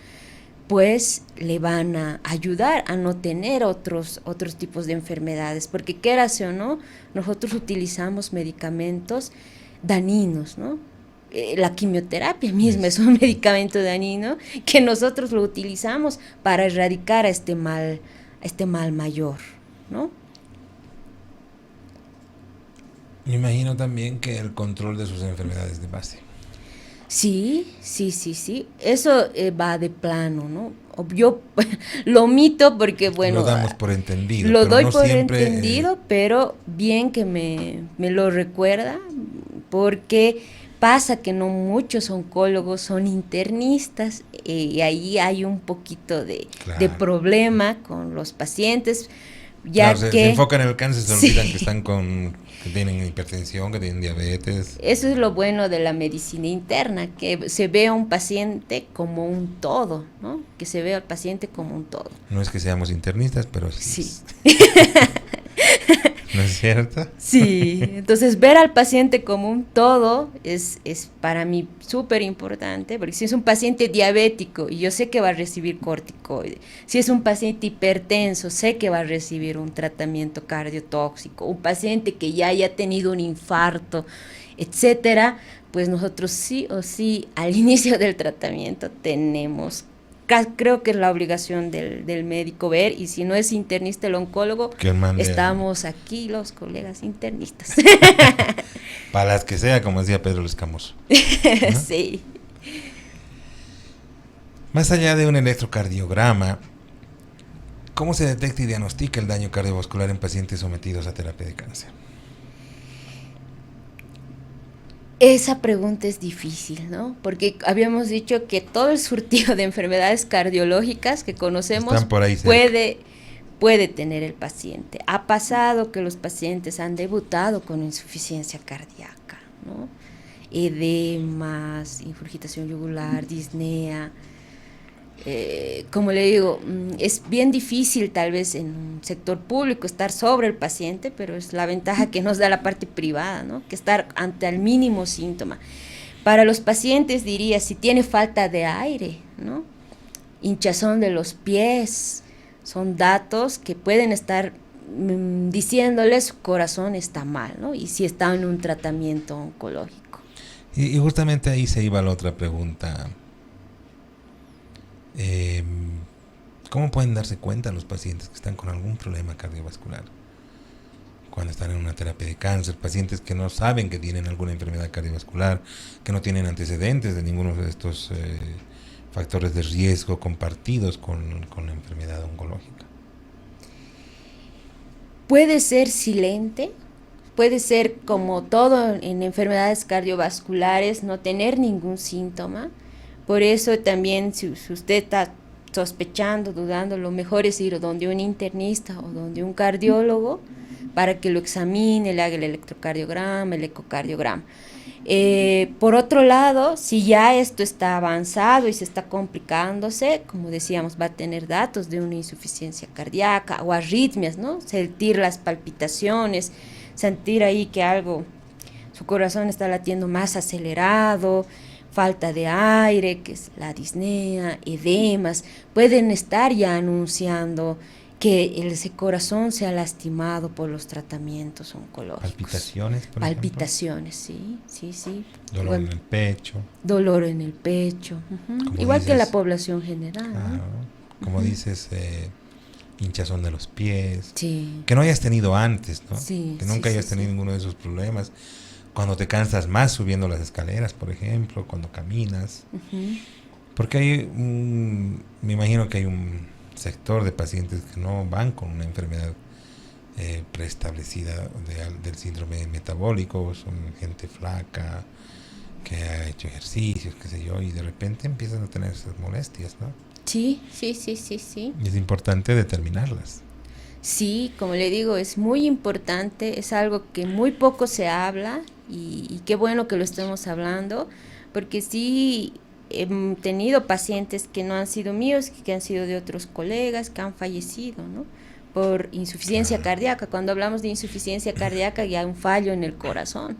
pues le van a ayudar a no tener otros tipos de enfermedades, porque quieras o no, nosotros utilizamos medicamentos dañinos, ¿no? La quimioterapia misma es un medicamento dañino que nosotros lo utilizamos para erradicar a este mal mayor, ¿no? Me imagino también que el control de sus enfermedades de base. Sí. Eso va de plano, ¿no? Yo lo omito porque, bueno... Lo damos por entendido. Lo doy no por siempre, entendido, pero bien que me lo recuerda, porque Pasa que no muchos oncólogos son internistas y ahí hay un poquito de problema con los pacientes, ya claro, que se enfocan en el cáncer, se sí. olvidan que están que tienen hipertensión, que tienen diabetes. Eso es lo bueno de la medicina interna, que se ve a un paciente como un todo, ¿no? Que se ve al paciente como un todo. No es que seamos internistas, pero sí. Sí. ¿No es cierto? Sí, entonces ver al paciente como un todo es para mí súper importante, porque si es un paciente diabético y yo sé que va a recibir corticoide, si es un paciente hipertenso, sé que va a recibir un tratamiento cardiotóxico, un paciente que ya haya tenido un infarto, etcétera, pues nosotros sí o sí al inicio del tratamiento tenemos, creo que es la obligación del médico ver, y si no es internista el oncólogo, estamos aquí los colegas internistas. Para las que sea, como decía Pedro Escamoso, ¿no? Sí. Más allá de un electrocardiograma, ¿cómo se detecta y diagnostica el daño cardiovascular en pacientes sometidos a terapia de cáncer? Esa pregunta es difícil, ¿no? Porque habíamos dicho que todo el surtido de enfermedades cardiológicas que conocemos puede tener el paciente. Ha pasado que los pacientes han debutado con insuficiencia cardíaca, ¿no? Edemas, ingurgitación yugular, disnea. Como le digo, es bien difícil tal vez en un sector público estar sobre el paciente, pero es la ventaja que nos da la parte privada, ¿no? Que estar ante el mínimo síntoma. Para los pacientes diría, si tiene falta de aire, ¿no? Hinchazón de los pies, son datos que pueden estar diciéndole su corazón está mal, ¿no? Y si está en un tratamiento oncológico. Y justamente ahí se iba la otra pregunta. ¿Cómo pueden darse cuenta los pacientes que están con algún problema cardiovascular cuando están en una terapia de cáncer? Pacientes que no saben que tienen alguna enfermedad cardiovascular, que no tienen antecedentes de ninguno de estos factores de riesgo compartidos con la enfermedad oncológica. Puede ser silente, puede ser como todo en enfermedades cardiovasculares, no tener ningún síntoma. Por eso también si usted está sospechando, dudando, lo mejor es ir donde un internista o donde un cardiólogo para que lo examine, le haga el electrocardiograma, el ecocardiograma. Por otro lado, si ya esto está avanzado y se está complicándose, como decíamos, va a tener datos de una insuficiencia cardíaca o arritmias, ¿no? Sentir las palpitaciones, sentir ahí que su corazón está latiendo más acelerado, falta de aire, que es la disnea, edemas, pueden estar ya anunciando que ese corazón se ha lastimado por los tratamientos oncológicos. Palpitaciones, por Palpitaciones, ejemplo. sí. Dolor en el pecho. Dolor en el pecho. Igual dices, que la población general. Claro, ¿no? Como dices, hinchazón de los pies. Sí. Que no hayas tenido antes, ¿no? Sí, que nunca hayas tenido ninguno de esos problemas. Cuando te cansas más subiendo las escaleras, por ejemplo, cuando caminas. Porque hay me imagino que hay un sector de pacientes que no van con una enfermedad preestablecida del síndrome metabólico, son gente flaca, que ha hecho ejercicios, qué sé yo, y de repente empiezan a tener esas molestias, ¿no? Sí. Y es importante determinarlas. Sí, como le digo, es muy importante, es algo que muy poco se habla y qué bueno que lo estemos hablando, porque sí he tenido pacientes que no han sido míos, que han sido de otros colegas, que han fallecido, ¿no? Por insuficiencia cardíaca. Cuando hablamos de insuficiencia cardíaca ya hay un fallo en el corazón.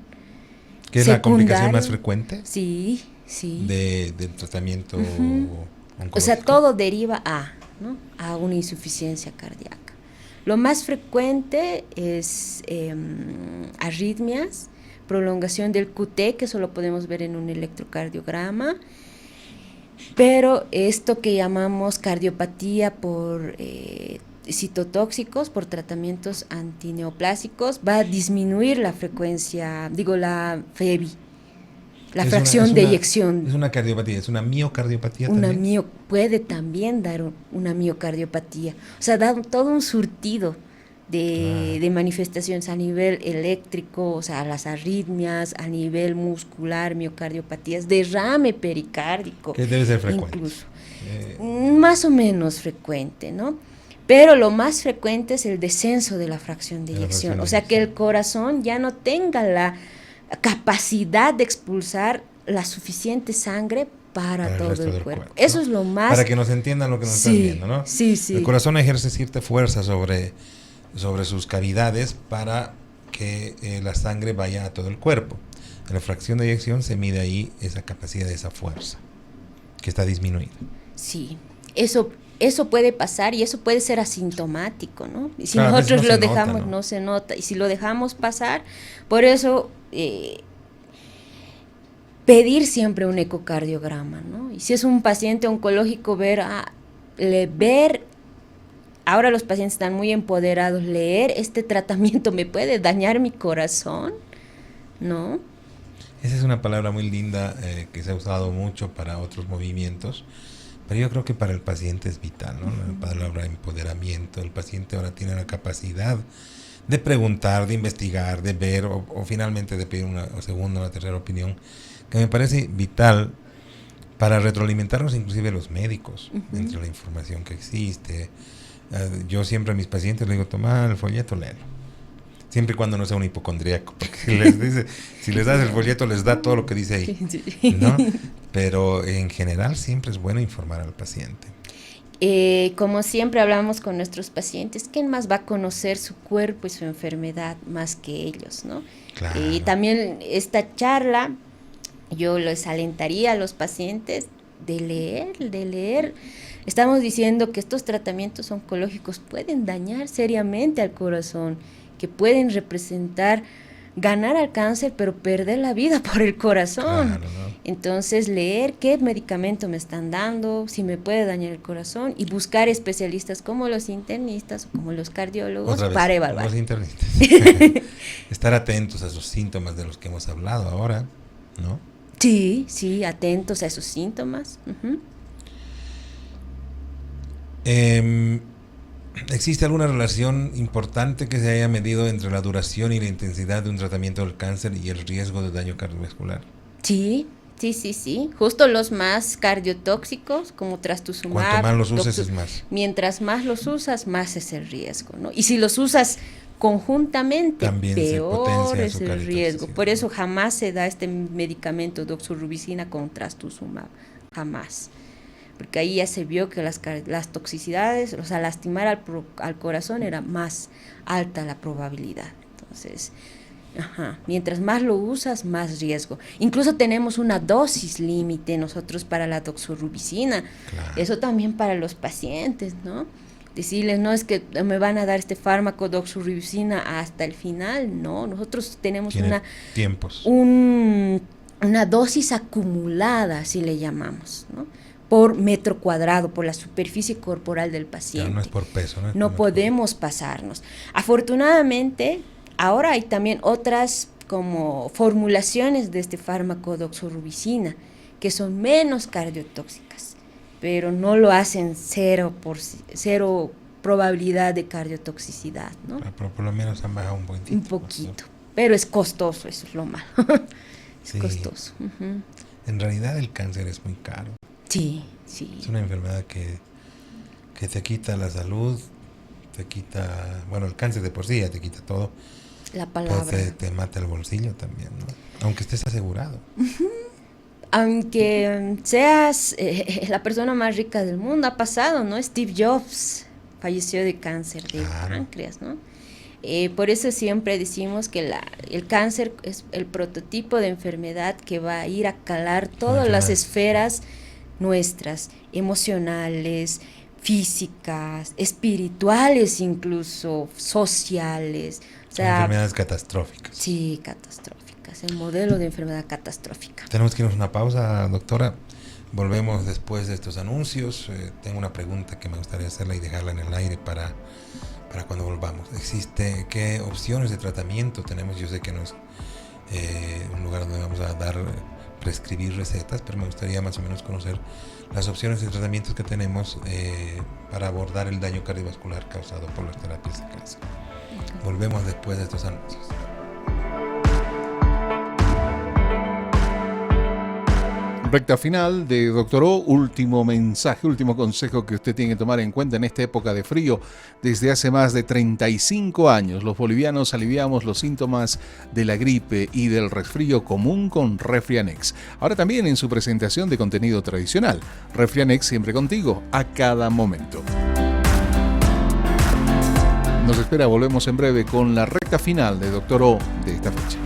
¿Qué es la complicación más frecuente? Sí. Del tratamiento oncológico. O sea, todo deriva a una insuficiencia cardíaca. Lo más frecuente es arritmias, prolongación del QT, que eso lo podemos ver en un electrocardiograma, pero esto que llamamos cardiopatía por citotóxicos, por tratamientos antineoplásicos, va a disminuir la frecuencia, la FEBI, la fracción de eyección. Es una cardiopatía, es una miocardiopatía puede también dar una miocardiopatía, o sea, da todo un surtido de manifestaciones a nivel eléctrico, o sea, las arritmias, a nivel muscular, miocardiopatías, derrame pericárdico. Que debe ser frecuente. Incluso. Más o menos frecuente, ¿no? Pero lo más frecuente es el descenso de la fracción de eyección, o sea, que el corazón ya no tenga la capacidad de expulsar la suficiente sangre para todo el cuerpo. Eso es lo más... Para que nos entiendan lo que nos están viendo, ¿no? Sí. El corazón ejerce cierta fuerza sobre sus cavidades para que la sangre vaya a todo el cuerpo. En la fracción de eyección se mide ahí esa capacidad, esa fuerza, que está disminuida. Sí, eso puede pasar y eso puede ser asintomático, ¿no? Y si claro, nosotros no lo nota, dejamos, no se nota. Y si lo dejamos pasar, por eso pedir siempre un ecocardiograma, ¿no? Y si es un paciente oncológico, ver, ahora los pacientes están muy empoderados, leer, este tratamiento me puede dañar mi corazón, ¿no? Esa es una palabra muy linda que se ha usado mucho para otros movimientos, pero yo creo que para el paciente es vital, ¿no? La palabra empoderamiento. El paciente ahora tiene la capacidad de preguntar, de investigar, de ver o finalmente de pedir una segunda o una tercera opinión, que me parece vital para retroalimentarnos inclusive los médicos entre la información que existe. Yo siempre a mis pacientes les digo, toma el folleto, léelo. Siempre y cuando no sea un hipocondríaco, porque si les das el folleto les da todo lo que dice ahí, ¿no? Pero en general siempre es bueno informar al paciente. Como siempre hablamos con nuestros pacientes, ¿quién más va a conocer su cuerpo y su enfermedad más que ellos, ¿no? Claro. Y también esta charla, yo les alentaría a los pacientes de leer. Estamos diciendo que estos tratamientos oncológicos pueden dañar seriamente al corazón, que pueden representar ganar al cáncer, pero perder la vida por el corazón. Claro, ¿no? Entonces, leer qué medicamento me están dando, si me puede dañar el corazón, y buscar especialistas como los internistas o como los cardiólogos para evaluar. Los internistas. Estar atentos a esos síntomas de los que hemos hablado ahora, ¿no? Sí, atentos a esos síntomas. ¿Existe alguna relación importante que se haya medido entre la duración y la intensidad de un tratamiento del cáncer y el riesgo de daño cardiovascular? Sí. Justo los más cardiotóxicos, como trastuzumab. Cuanto más los uses es más. Mientras más los usas, más es el riesgo, ¿no? Y si los usas conjuntamente, también peor es el riesgo. Por eso jamás se da este medicamento doxorubicina con trastuzumab. Jamás. Porque ahí ya se vio que las toxicidades, o sea, lastimar al corazón era más alta la probabilidad. Entonces, mientras más lo usas, más riesgo. Incluso tenemos una dosis límite nosotros para la doxorubicina. Claro. Eso también para los pacientes, ¿no? Decirles, no es que me van a dar este fármaco doxorubicina hasta el final, no. Nosotros tenemos una dosis acumulada, así le llamamos, ¿no? Por metro cuadrado, por la superficie corporal del paciente. Pero no es por peso, ¿no? No podemos pasarnos. Afortunadamente, ahora hay también otras como formulaciones de este fármaco doxorubicina que son menos cardiotóxicas, pero no lo hacen cero probabilidad de cardiotoxicidad, ¿no? Pero por lo menos han bajado un poquito. Un poquito, pero es costoso, eso es lo malo. Es costoso. En realidad el cáncer es muy caro. Sí. Es una enfermedad que te quita la salud, te quita, el cáncer de por sí ya te quita todo. La palabra. Pero te mata el bolsillo también, ¿no? Aunque estés asegurado. Aunque seas la persona más rica del mundo, ha pasado, ¿no? Steve Jobs falleció de cáncer de páncreas, ¿no? Por eso siempre decimos que el cáncer es el prototipo de enfermedad que va a ir a calar todas las esferas nuestras, emocionales, físicas, espirituales incluso, sociales. O sea, enfermedades catastróficas. Sí, catastróficas, el modelo de enfermedad catastrófica. Tenemos que irnos a una pausa, doctora. Volvemos después de estos anuncios. Tengo una pregunta que me gustaría hacerla y dejarla en el aire para cuando volvamos. ¿Qué opciones de tratamiento tenemos? Yo sé que no es un lugar donde vamos a prescribir recetas, pero me gustaría más o menos conocer las opciones de tratamientos que tenemos para abordar el daño cardiovascular causado por las terapias de cáncer. Volvemos después de estos anuncios. Recta final de Doctor O, último mensaje, último consejo que usted tiene que tomar en cuenta en esta época de frío. Desde hace más de 35 años, los bolivianos aliviamos los síntomas de la gripe y del resfrío común con Refrianex. Ahora también en su presentación de contenido tradicional. Refrianex siempre contigo, a cada momento. Nos espera, volvemos en breve con la recta final de Doctor O de esta fecha.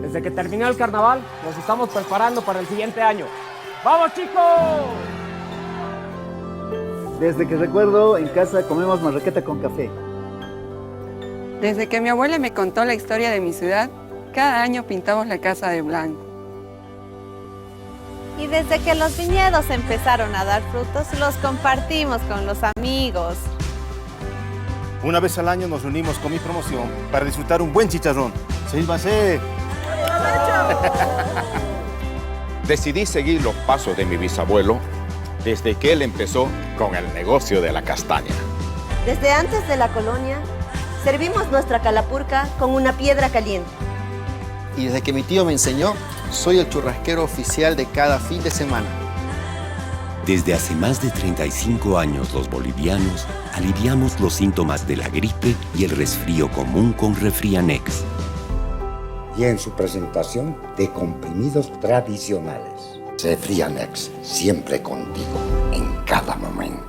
Desde que terminó el carnaval, nos estamos preparando para el siguiente año. ¡Vamos, chicos! Desde que recuerdo, en casa comemos marraqueta con café. Desde que mi abuela me contó la historia de mi ciudad, cada año pintamos la casa de blanco. Y desde que los viñedos empezaron a dar frutos, los compartimos con los amigos. Una vez al año nos reunimos con mi promoción para disfrutar un buen chicharrón. ¡Sírvase! Decidí seguir los pasos de mi bisabuelo desde que él empezó con el negocio de la castaña. Desde antes de la colonia, servimos nuestra calapurca con una piedra caliente. Y desde que mi tío me enseñó, soy el churrasquero oficial de cada fin de semana. Desde hace más de 35 años, los bolivianos aliviamos los síntomas de la gripe y el resfrío común con Refrianex. Y en su presentación de comprimidos tradicionales. Refrianex, siempre contigo, en cada momento.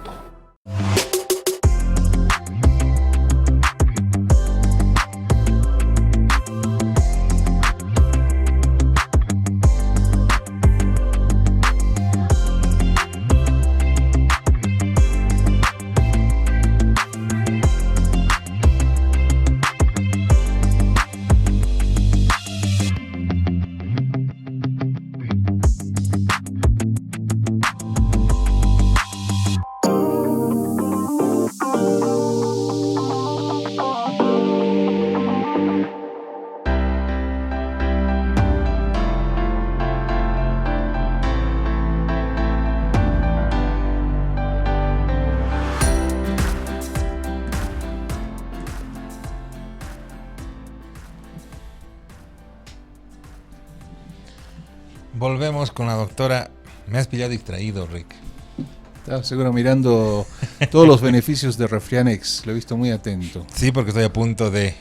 Volvemos con la doctora. Me has pillado distraído, Rick. Estaba seguro mirando todos los beneficios de Refrianex. Lo he visto muy atento. Sí, porque estoy a punto de...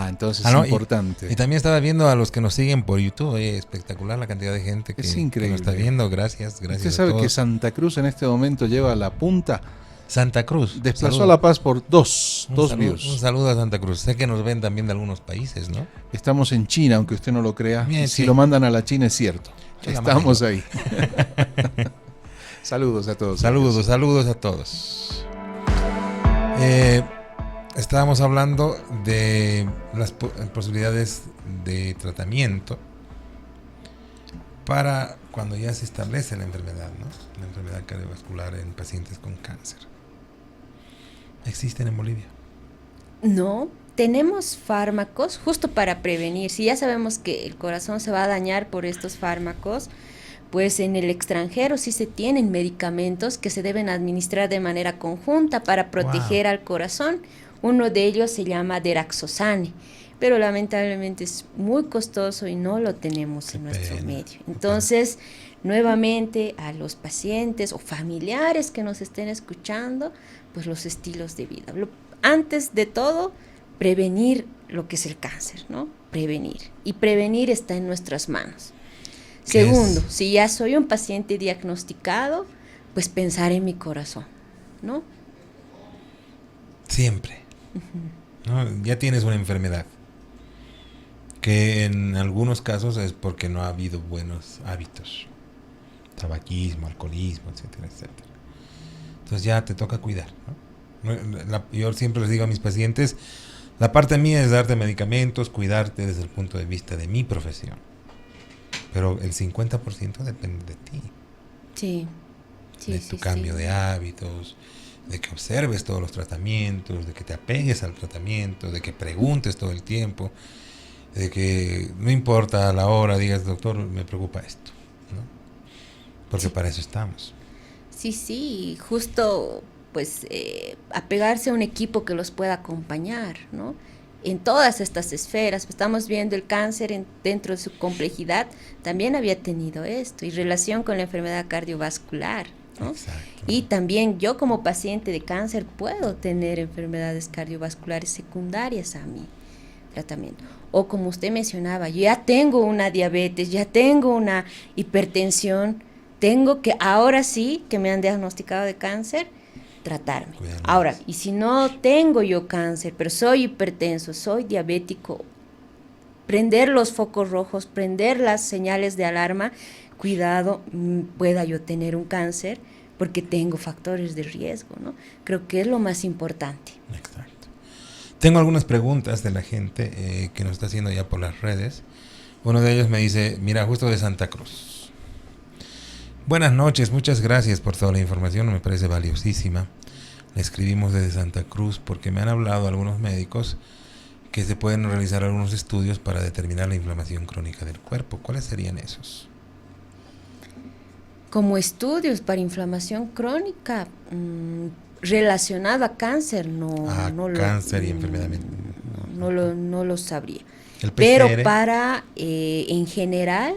entonces no, es importante. Y también estaba viendo a los que nos siguen por YouTube. Espectacular la cantidad de gente que, es increíble. Que nos está viendo. Gracias. Usted sabe que Santa Cruz en este momento lleva la punta. Santa Cruz. Desplazó a La Paz por dos views. Un saludo a Santa Cruz. Sé que nos ven también de algunos países, ¿no? Estamos en China, aunque usted no lo crea. Bien, si lo mandan a la China es cierto. Estamos ahí. Saludos a todos. Saludos a todos. Estábamos hablando de las posibilidades de tratamiento para cuando ya se establece la enfermedad, ¿no? La enfermedad cardiovascular en pacientes con cáncer. ¿Existen en Bolivia? No, tenemos fármacos justo para prevenir. Si ya sabemos que el corazón se va a dañar por estos fármacos, pues en el extranjero sí se tienen medicamentos que se deben administrar de manera conjunta para proteger al corazón. Uno de ellos se llama Deraxosane, pero lamentablemente es muy costoso y no lo tenemos en nuestro medio. Entonces, nuevamente a los pacientes o familiares que nos estén escuchando, pues los estilos de vida. Antes de todo, prevenir lo que es el cáncer, ¿no? Prevenir. Y prevenir está en nuestras manos. Segundo, si ya soy un paciente diagnosticado, pues pensar en mi corazón, ¿no? Siempre. ¿No? Ya tienes una enfermedad que en algunos casos es porque no ha habido buenos hábitos, tabaquismo, alcoholismo, etcétera, etcétera. Entonces ya te toca cuidar, ¿no? Yo siempre les digo a mis pacientes, la parte mía es darte medicamentos, cuidarte desde el punto de vista de mi profesión, pero el 50% depende de ti. Sí. De tu cambio de hábitos, de que observes todos los tratamientos, de que te apegues al tratamiento, de que preguntes todo el tiempo. de que no importa la hora, digas, doctor, me preocupa esto, ¿no? Porque sí, para eso estamos. Sí, justo pues apegarse a un equipo que los pueda acompañar, ¿no? En todas estas esferas, pues estamos viendo el cáncer dentro de su complejidad, también había tenido esto, y relación con la enfermedad cardiovascular, ¿no? Exacto. Y también yo como paciente de cáncer puedo tener enfermedades cardiovasculares secundarias a mi tratamiento. O como usted mencionaba, yo ya tengo una diabetes, ya tengo una hipertensión, tengo que ahora sí que me han diagnosticado de cáncer, tratarme. Cuidado. Ahora, y si no tengo yo cáncer, pero soy hipertenso, soy diabético, prender los focos rojos, prender las señales de alarma, cuidado, pueda yo tener un cáncer, porque tengo factores de riesgo, ¿no? Creo que es lo más importante. Exacto. Tengo algunas preguntas de la gente que nos está haciendo ya por las redes. Uno de ellos me dice, mira, justo de Santa Cruz. Buenas noches, muchas gracias por toda la información, me parece valiosísima. Le escribimos desde Santa Cruz porque me han hablado algunos médicos que se pueden realizar algunos estudios para determinar la inflamación crónica del cuerpo. ¿Cuáles serían esos? Como estudios para inflamación crónica relacionado a cáncer, cáncer y enfermedad. No lo sabría. ¿El PCR? Pero para, en general,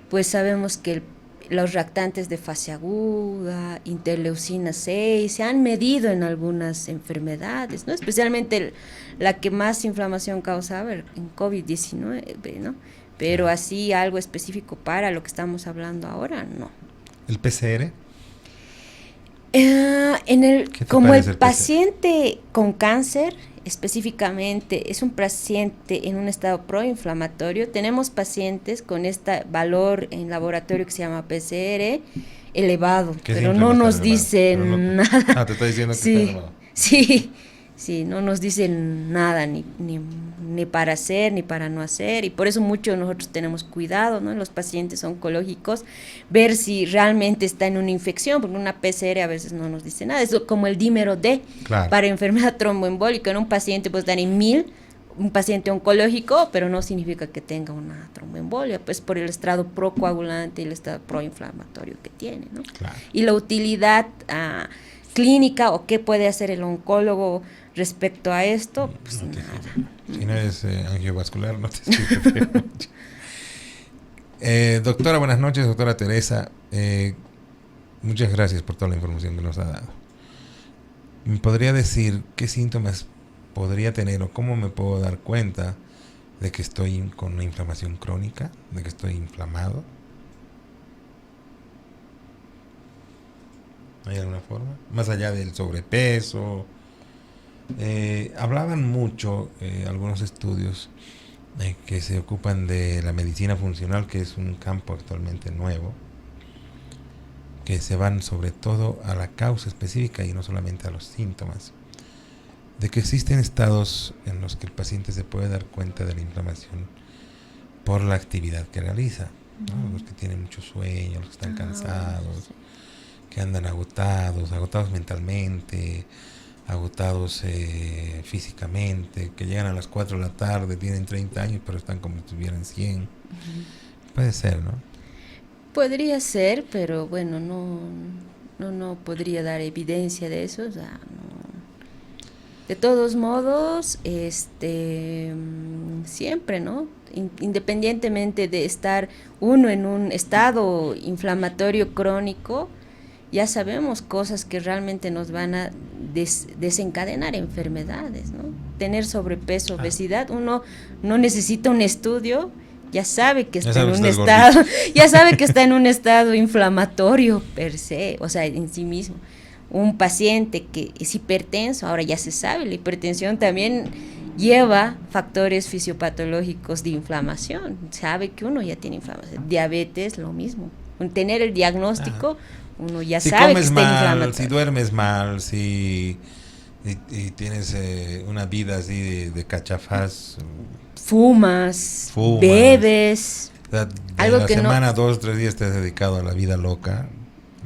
pues sabemos que los reactantes de fase aguda, interleucina 6, se han medido en algunas enfermedades, ¿no? Especialmente la que más inflamación causaba en COVID-19, ¿no? Pero así algo específico para lo que estamos hablando ahora, no. ¿El PCR? Como el paciente con cáncer, específicamente, es un paciente en un estado proinflamatorio, tenemos pacientes con este valor en laboratorio que se llama PCR elevado, pero no nos dicen nada. Ah, te está diciendo que está elevado. Sí, no nos dicen nada, ni para hacer, ni para no hacer, y por eso mucho nosotros tenemos cuidado, ¿no? En los pacientes oncológicos, ver si realmente está en una infección, porque una PCR a veces no nos dice nada, es como el dímero D, claro, para enfermedad tromboembólica, en un paciente puede estar en 1000, un paciente oncológico, pero no significa que tenga una tromboembolia, pues por el estado procoagulante y el estado proinflamatorio que tiene, ¿no? Claro. Y la utilidad clínica o qué puede hacer el oncólogo respecto a esto, pues no nada. Si no eres angiovascular, no te sirve mucho. Doctora, buenas noches, doctora Teresa. Muchas gracias por toda la información que nos ha dado. ¿Me podría decir qué síntomas podría tener o cómo me puedo dar cuenta de que estoy con una inflamación crónica, de que estoy inflamado? ¿Hay alguna forma? Más allá del sobrepeso. Hablaban mucho algunos estudios que se ocupan de la medicina funcional, que es un campo actualmente nuevo, que se van sobre todo a la causa específica y no solamente a los síntomas, de que existen estados en los que el paciente se puede dar cuenta de la inflamación por la actividad que realiza, ¿no? Los que tienen mucho sueño, los que están cansados, que andan agotados mentalmente, agotados físicamente, que llegan a las 4 de la tarde, tienen 30 años, pero están como si tuvieran 100. Puede ser, ¿no? Podría ser, pero bueno, no podría dar evidencia de eso, o sea, no. De todos modos, siempre, ¿no? Independientemente de estar uno en un estado inflamatorio crónico, ya sabemos cosas que realmente nos van a desencadenar enfermedades, ¿no? Tener sobrepeso, obesidad, uno no necesita un estudio, ya sabe que está en un estado, ya sabe que está en un estado inflamatorio per se, o sea, en sí mismo. Un paciente que es hipertenso, ahora ya se sabe, la hipertensión también lleva factores fisiopatológicos de inflamación, sabe que uno ya tiene inflamación. Diabetes, lo mismo. Tener el diagnóstico, uno ya sabe que está inflamatorio. Si duermes mal, si tienes una vida así de cachafaz, fumas, bebes, algo la que semana 2 o 3 días te has dedicado a la vida loca.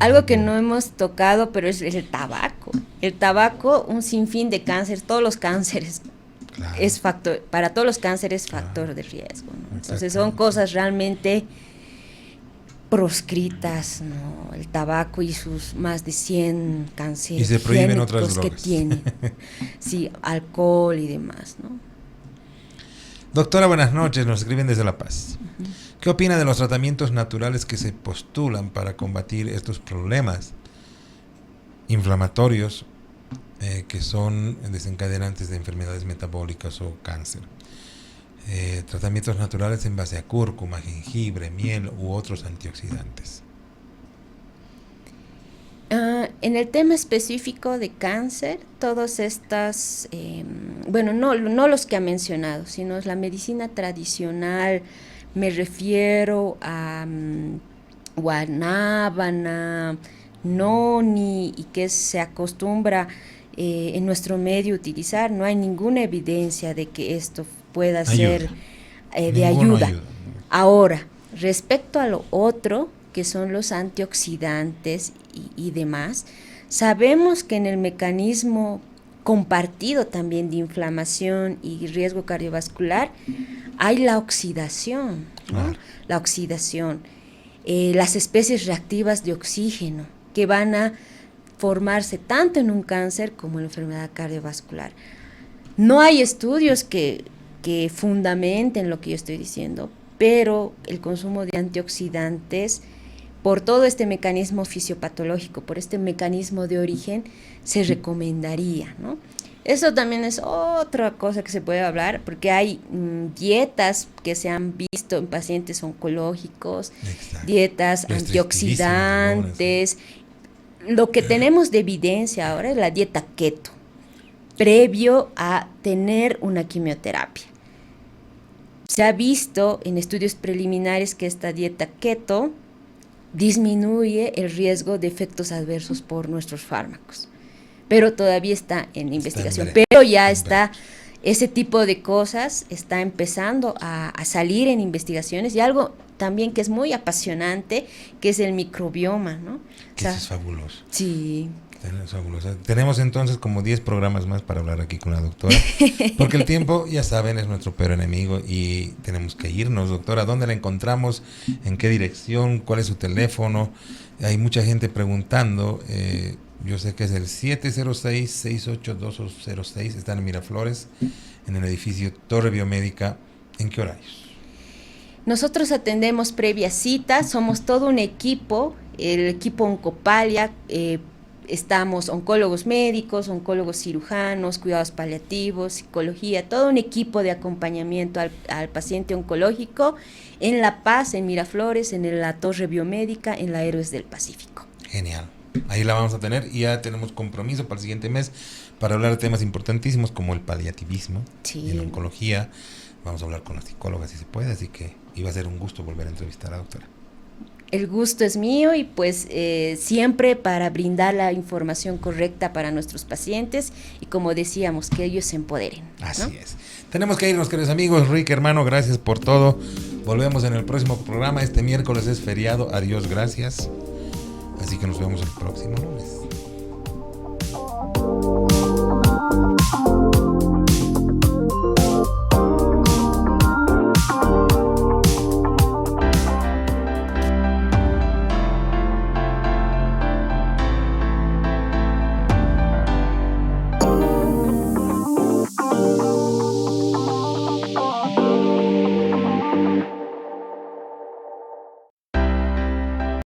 Algo que no hemos tocado, pero es el tabaco. El tabaco, un sinfín de cánceres, todos los cánceres Claro. Es factor, para todos los cánceres, factor de riesgo, ¿no? Entonces son cosas realmente proscritas, ¿no? El tabaco y sus más de 100 cancerígenos y se prohíben otras drogas que tiene. Sí, alcohol y demás, ¿no? Doctora, buenas noches, nos escriben desde La Paz. ¿Qué opina de los tratamientos naturales que se postulan para combatir estos problemas inflamatorios que son desencadenantes de enfermedades metabólicas o cáncer? Tratamientos naturales en base a cúrcuma, jengibre, miel u otros antioxidantes. En el tema específico de cáncer, todas estas, no los que ha mencionado, sino la medicina tradicional, me refiero a guanábana, noni, y que se acostumbra en nuestro medio utilizar. No hay ninguna evidencia de que esto pueda ser de ayuda. Ahora, respecto a lo otro, que son los antioxidantes y demás, sabemos que en el mecanismo compartido también de inflamación y riesgo cardiovascular hay la oxidación, ¿no? Claro. La oxidación, las especies reactivas de oxígeno que van a formarse tanto en un cáncer como en la enfermedad cardiovascular. No hay estudios que fundamenten lo que yo estoy diciendo, pero el consumo de antioxidantes, por todo este mecanismo fisiopatológico, por este mecanismo de origen, se recomendaría, ¿no? Eso también es otra cosa que se puede hablar, porque hay dietas que se han visto en pacientes oncológicos, dietas antioxidantes. Lo que tenemos de evidencia ahora es la dieta keto, previo a tener una quimioterapia. Se ha visto en estudios preliminares que esta dieta keto disminuye el riesgo de efectos adversos por nuestros fármacos, pero todavía está en investigación. Pero ya está, ese tipo de cosas está empezando a salir en investigaciones, y algo también que es muy apasionante, que es el microbioma, ¿no? Que eso es fabuloso. Sí. Es fabuloso. Tenemos entonces como 10 programas más para hablar aquí con la doctora, porque el tiempo, ya saben, es nuestro peor enemigo y tenemos que irnos. Doctora, ¿dónde la encontramos? ¿En qué dirección? ¿Cuál es su teléfono? Hay mucha gente preguntando. Yo sé que es el 706-682206. Están en Miraflores, en el edificio Torre Biomédica. ¿En qué horarios? Nosotros atendemos previa cita, somos todo un equipo, el equipo Oncopalia. Estamos oncólogos médicos, oncólogos cirujanos, cuidados paliativos, psicología, todo un equipo de acompañamiento al paciente oncológico en La Paz, en Miraflores, en la Torre Biomédica, en la Héroes del Pacífico. Genial. Ahí la vamos a tener y ya tenemos compromiso para el siguiente mes para hablar de temas importantísimos como el paliativismo y la oncología. Vamos a hablar con las psicólogas si se puede, así que iba a ser un gusto volver a entrevistar a la doctora. El gusto es mío y pues siempre para brindar la información correcta para nuestros pacientes y, como decíamos, que ellos se empoderen, ¿no? Así es. Tenemos que irnos, queridos amigos. Rick, hermano, gracias por todo. Volvemos en el próximo programa. Este miércoles es feriado. Adiós, gracias. Así que nos vemos el próximo lunes.